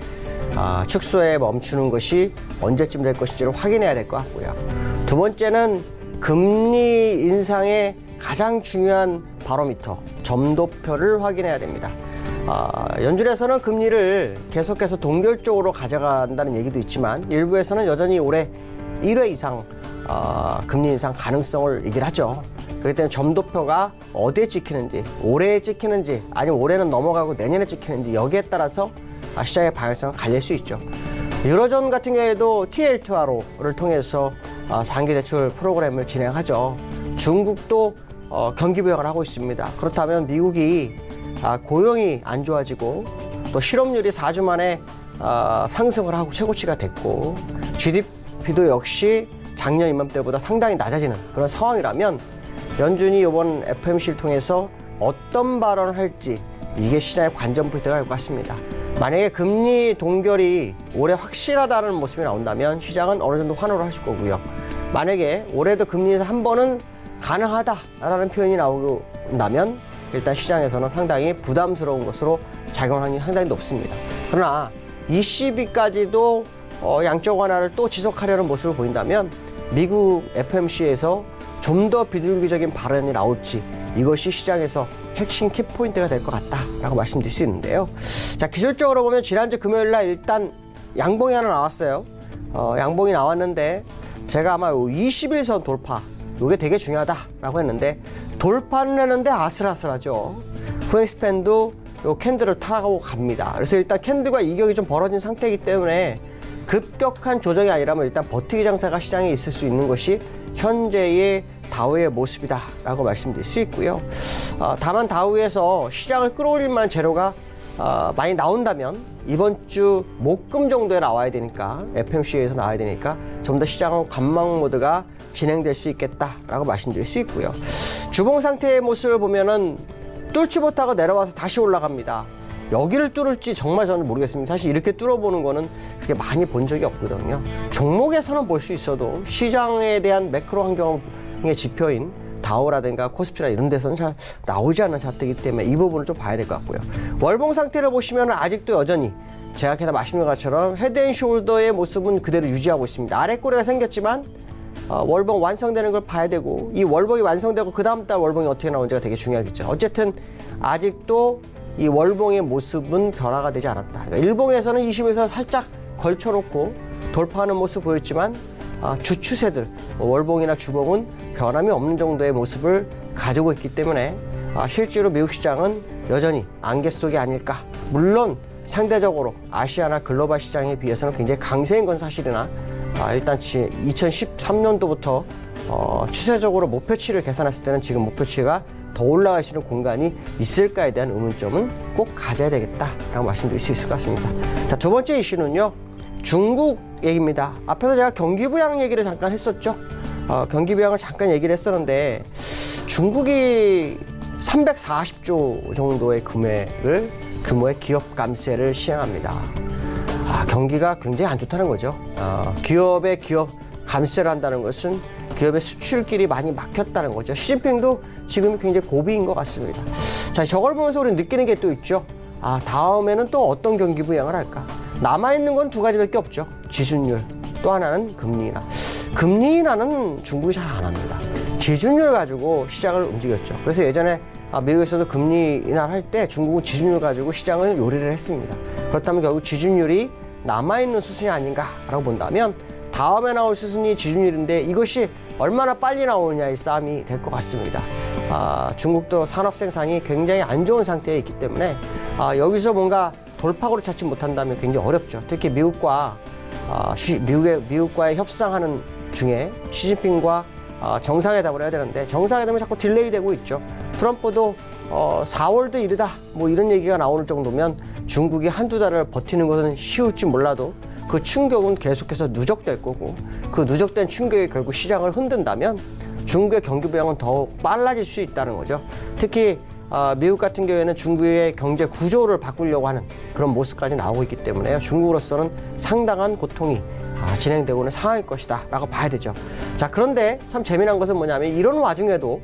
축소에 멈추는 것이 언제쯤 될 것인지를 확인해야 될 것 같고요. 두 번째는 금리 인상의 가장 중요한 바로미터 점도표를 확인해야 됩니다. 연준에서는 금리를 계속해서 동결적으로 가져간다는 얘기도 있지만 일부에서는 여전히 올해 1회 이상 금리 인상 가능성을 얘기를 하죠. 그렇기 때문에 점도표가 어디에 찍히는지, 올해에 찍히는지 아니면 올해는 넘어가고 내년에 찍히는지 여기에 따라서 시장의 방향성은 갈릴 수 있죠. 유로존 같은 경우에도 TLTRO를 통해서 장기 대출 프로그램을 진행하죠. 중국도 경기 부양을 하고 있습니다. 그렇다면 미국이 고용이 안 좋아지고 또 실업률이 4주 만에 상승을 하고 최고치가 됐고 GDP도 역시 작년 이맘때보다 상당히 낮아지는 그런 상황이라면 연준이 이번 FOMC를 통해서 어떤 발언을 할지 이게 시장의 관전 포인트가 될 것 같습니다. 만약에 금리 동결이 올해 확실하다는 모습이 나온다면 시장은 어느 정도 환호를 하실 거고요. 만약에 올해도 금리에서 한 번은 가능하다라는 표현이 나온다면 일단 시장에서는 상당히 부담스러운 것으로 작용할 확률이 상당히 높습니다. 그러나 ECB까지도 양적 완화를 또 지속하려는 모습을 보인다면 미국 FOMC에서 좀 더 비둘기적인 발언이 나올지 이것이 시장에서 핵심 키포인트가 될 것 같다라고 말씀드릴 수 있는데요. 자, 기술적으로 보면 지난주 금요일 날 일단 양봉이 하나 나왔어요. 양봉이 나왔는데 제가 아마 21선 돌파 이게 되게 중요하다라고 했는데 돌파는 했는데 아슬아슬하죠. 후엑스팬도 요 캔들을 타고 갑니다. 그래서 일단 캔들과 이격이 좀 벌어진 상태이기 때문에 급격한 조정이 아니라면 일단 버티기 장사가 시장에 있을 수 있는 것이 현재의 다우의 모습이다라고 말씀드릴 수 있고요. 다만 다우에서 시장을 끌어올릴 만한 재료가 많이 나온다면 이번 주 목금 정도에 나와야 되니까 FOMC에서 나와야 되니까 좀 더 시장은 관망 모드가 진행될 수 있겠다라고 말씀드릴 수 있고요. 주봉 상태의 모습을 보면은 뚫지 못하고 내려와서 다시 올라갑니다. 여기를 뚫을지 정말 저는 모르겠습니다. 사실 이렇게 뚫어보는 거는 그렇게 많이 본 적이 없거든요. 종목에서는 볼 수 있어도 시장에 대한 매크로 환경의 지표인 다우라든가 코스피나 이런 데서는 잘 나오지 않는 차트이기 때문에 이 부분을 좀 봐야 될 것 같고요. 월봉 상태를 보시면 아직도 여전히 제가 계속 말씀드린 것처럼 헤드앤숄더의 모습은 그대로 유지하고 있습니다. 아랫꼬리가 생겼지만 월봉 완성되는 걸 봐야 되고 이 월봉이 완성되고 그 다음 달 월봉이 어떻게 나오는지가 되게 중요하겠죠. 어쨌든 아직도 이 월봉의 모습은 변화가 되지 않았다. 그러니까 일봉에서는 20에서 살짝 걸쳐놓고 돌파하는 모습 보였지만 주 추세들 월봉이나 주봉은 변함이 없는 정도의 모습을 가지고 있기 때문에 실제로 미국 시장은 여전히 안개 속이 아닐까. 물론 상대적으로 아시아나 글로벌 시장에 비해서는 굉장히 강세인 건 사실이나 일단 2013년도부터 추세적으로 목표치를 계산했을 때는 지금 목표치가 더 올라갈 수 있는 공간이 있을까에 대한 의문점은 꼭 가져야 되겠다라고 말씀드릴 수 있을 것 같습니다. 자, 두 번째 이슈는요. 중국 얘기입니다. 앞에서 제가 경기 부양 얘기를 잠깐 했었죠. 경기 부양을 잠깐 얘기를 했었는데 중국이 340조 정도의 규모의 기업 감세를 시행합니다. 경기가 굉장히 안 좋다는 거죠. 기업의 기업 감세를 한다는 것은 기업의 수출길이 많이 막혔다는 거죠. 시진핑도 지금 굉장히 고비인 것 같습니다. 자, 저걸 보면서 우리는 느끼는 게 또 있죠. 다음에는 또 어떤 경기 부양을 할까? 남아있는 건 두 가지밖에 없죠. 지준율, 또 하나는 금리 인하. 금리 인하는 중국이 잘 안 합니다. 지준율 가지고 시장을 움직였죠. 그래서 예전에 미국에서도 금리 인하를 할 때 중국은 지준율 가지고 시장을 요리를 했습니다. 그렇다면 결국 지준율이 남아있는 수준이 아닌가라고 본다면 다음에 나올 수준이 지준율인데 이것이 얼마나 빨리 나오느냐의 싸움이 될 것 같습니다. 중국도 산업 생산이 굉장히 안 좋은 상태에 있기 때문에 여기서 뭔가 돌파구를 찾지 못한다면 굉장히 어렵죠. 특히 미국과의 협상하는 중에 시진핑과 정상회담을 해야 되는데 정상회담이 자꾸 딜레이되고 있죠. 트럼프도 4월도 이르다 뭐 이런 얘기가 나오는 정도면 중국이 한두 달을 버티는 것은 쉬울지 몰라도 그 충격은 계속해서 누적될 거고 그 누적된 충격이 결국 시장을 흔든다면 중국의 경기 부양은 더 빨라질 수 있다는 거죠. 특히 미국 같은 경우에는 중국의 경제 구조를 바꾸려고 하는 그런 모습까지 나오고 있기 때문에 중국으로서는 상당한 고통이 진행되고 있는 상황일 것이다 라고 봐야 되죠. 자, 그런데 참 재미난 것은 뭐냐면 이런 와중에도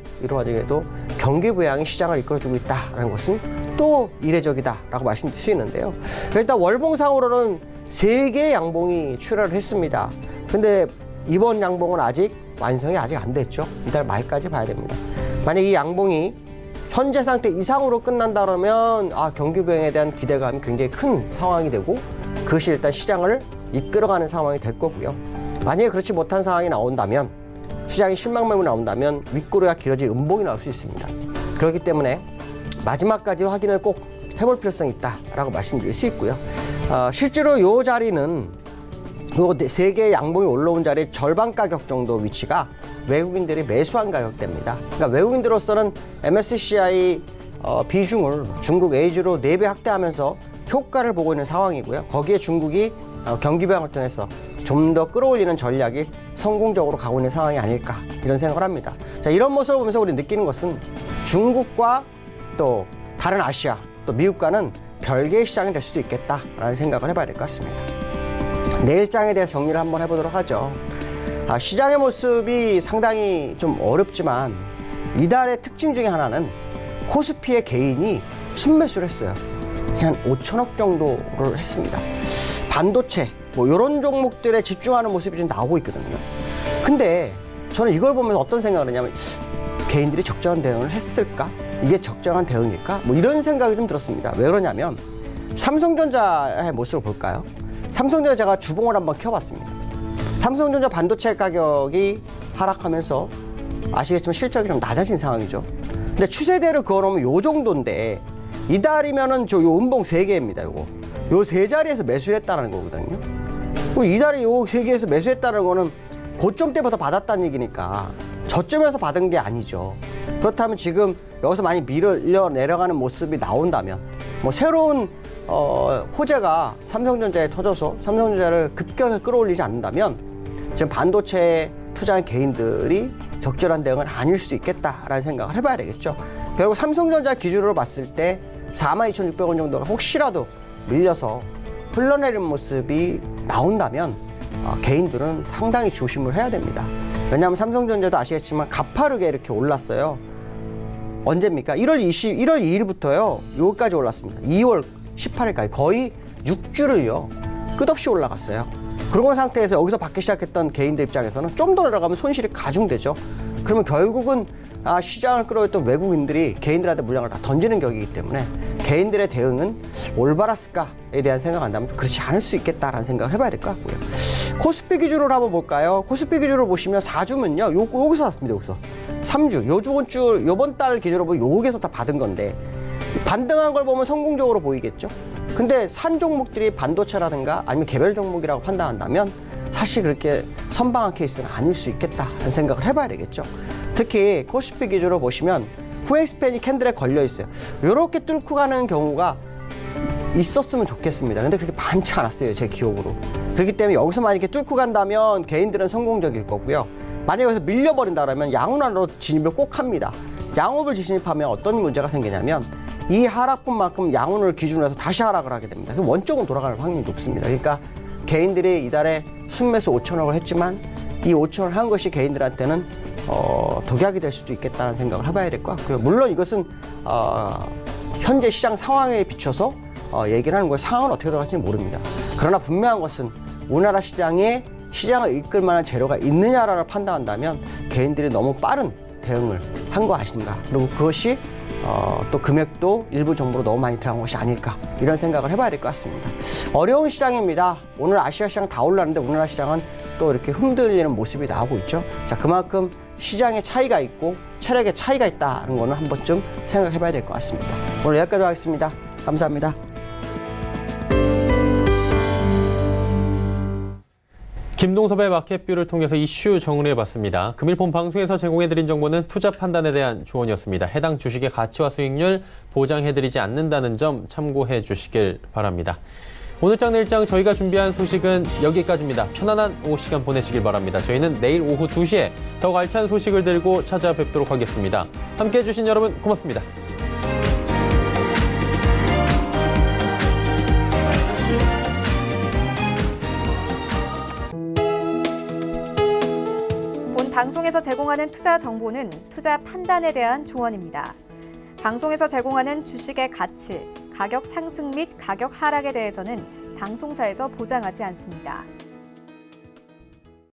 경기 부양이 시장을 이끌어주고 있다는 것은 또 이례적이다 라고 말씀드릴 수 있는데요. 일단 월봉상으로는 3개의 양봉이 출현을 했습니다. 근데 이번 양봉은 완성이 아직 안 됐죠. 이달 말까지 봐야 됩니다. 만약 이 양봉이 현재 상태 이상으로 끝난다 그러면 경기 부양에 대한 기대감이 굉장히 큰 상황이 되고 그것이 일단 시장을 이끌어가는 상황이 될 거고요. 만약에 그렇지 못한 상황이 나온다면 시장이 실망 매물이 나온다면 윗꼬리가 길어질 음봉이 나올 수 있습니다. 그렇기 때문에 마지막까지 확인을 꼭 해볼 필요성이 있다라고 말씀드릴 수 있고요. 실제로 이 자리는 요 3개의 양봉이 올라온 자리의 절반 가격 정도 위치가 외국인들이 매수한 가격대입니다. 그러니까 외국인들로서는 MSCI 비중을 중국 위주로 4배 확대하면서 효과를 보고 있는 상황이고요. 거기에 중국이 경기 부양을 통해서 좀 더 끌어올리는 전략이 성공적으로 가고 있는 상황이 아닐까 이런 생각을 합니다. 자, 이런 모습을 보면서 우리 느끼는 것은 중국과 또 다른 아시아 또 미국과는 별개의 시장이 될 수도 있겠다라는 생각을 해봐야 될 것 같습니다. 내일장에 대해서 정리를 한번 해보도록 하죠. 시장의 모습이 상당히 좀 어렵지만 이달의 특징 중에 하나는 코스피의 개인이 순매수를 했어요. 한 5천억 정도를 했습니다. 반도체 뭐 이런 종목들에 집중하는 모습이 좀 나오고 있거든요. 근데 저는 이걸 보면서 어떤 생각을 했냐면 개인들이 적절한 대응을 했을까? 이게 적정한 대응일까? 뭐 이런 생각이 좀 들었습니다. 왜 그러냐면 삼성전자의 모습을 볼까요? 삼성전자 제가 주봉을 한번 켜봤습니다. 삼성전자 반도체 가격이 하락하면서 아시겠지만 실적이 좀 낮아진 상황이죠. 근데 추세대로 그어놓으면 요 정도인데 이달이면은 요 음봉 3개입니다. 요거. 요 세 자리에서 매수를 했다는 거거든요. 그럼 이달에 요 3개에서 매수했다는 거는 고점 때부터 받았다는 얘기니까 저점에서 받은 게 아니죠. 그렇다면 지금 여기서 많이 밀려 내려가는 모습이 나온다면 뭐 새로운 호재가 삼성전자에 터져서 삼성전자를 급격하게 끌어올리지 않는다면 지금 반도체에 투자한 개인들이 적절한 대응은 아닐 수도 있겠다라는 생각을 해봐야 되겠죠. 결국 삼성전자 기준으로 봤을 때 42,600원 정도가 혹시라도 밀려서 흘러내리는 모습이 나온다면 개인들은 상당히 조심을 해야 됩니다. 왜냐하면 삼성전자도 아시겠지만 가파르게 이렇게 올랐어요. 언제입니까? 1월 2일부터요. 여기까지 올랐습니다. 2월 18일까지 거의 6주를요. 끝없이 올라갔어요. 그런 상태에서 여기서 받기 시작했던 개인들 입장에서는 좀 더 내려가면 손실이 가중되죠. 그러면 결국은 시장을 끌어올렸던 외국인들이 개인들한테 물량을 다 던지는 격이기 때문에 개인들의 대응은 올바랐을까에 대한 생각을 한다면 그렇지 않을 수 있겠다라는 생각을 해봐야 될 것 같고요. 코스피 기준으로 한번 볼까요? 코스피 기준으로 보시면 4주면요. 여기서 왔습니다. 여기서. 3주. 요번 달 기준으로 보면 여기서 다 받은 건데 반등한 걸 보면 성공적으로 보이겠죠? 근데 산 종목들이 반도체라든가 아니면 개별 종목이라고 판단한다면 사실 그렇게 선방한 케이스는 아닐 수 있겠다라는 생각을 해봐야 되겠죠. 특히 코스피 기준으로 보시면 후엑스팬이 캔들에 걸려 있어요. 이렇게 뚫고 가는 경우가 있었으면 좋겠습니다. 근데 그렇게 많지 않았어요. 제 기억으로. 그렇기 때문에 여기서 만약에 뚫고 간다면 개인들은 성공적일 거고요. 만약에 여기서 밀려버린다 그러면 양호난으로 진입을 꼭 합니다. 양호를 진입하면 어떤 문제가 생기냐면 이 하락분만큼 양호를 기준으로 해서 다시 하락을 하게 됩니다. 원적으로 돌아가는 확률이 높습니다. 그러니까 개인들이 이달에 순매수 5천억을 했지만 이 5천억을 한 것이 개인들한테는 독약이 될 수도 있겠다는 생각을 해봐야 될 것 같고요. 물론 이것은 현재 시장 상황에 비춰서 얘기를 하는 거예요. 상황은 어떻게 돌아갈지는 모릅니다. 그러나 분명한 것은 우리나라 시장에 시장을 이끌 만한 재료가 있느냐를 판단한다면 개인들이 너무 빠른 대응을 한 거 아닌가. 그리고 그것이 또 금액도 일부 정보로 너무 많이 들어간 것이 아닐까 이런 생각을 해봐야 될 것 같습니다. 어려운 시장입니다. 오늘 아시아 시장 다 올랐는데 우리나라 시장은 또 이렇게 흔들리는 모습이 나오고 있죠. 자, 그만큼 시장에 차이가 있고 체력에 차이가 있다는 거는 한 번쯤 생각해봐야 될 것 같습니다. 오늘 여기까지 하겠습니다. 감사합니다. 김동섭의 마켓뷰를 통해서 이슈 정리해봤습니다. 금일 본 방송에서 제공해드린 정보는 투자 판단에 대한 조언이었습니다. 해당 주식의 가치와 수익률 보장해드리지 않는다는 점 참고해 주시길 바랍니다. 오늘장 내일장 저희가 준비한 소식은 여기까지입니다. 편안한 오후 시간 보내시길 바랍니다. 저희는 내일 오후 2시에 더욱 알찬 소식을 들고 찾아뵙도록 하겠습니다. 함께해 주신 여러분 고맙습니다. 방송에서 제공하는 투자 정보는 투자 판단에 대한 조언입니다. 방송에서 제공하는 주식의 가치, 가격 상승 및 가격 하락에 대해서는 방송사에서 보장하지 않습니다.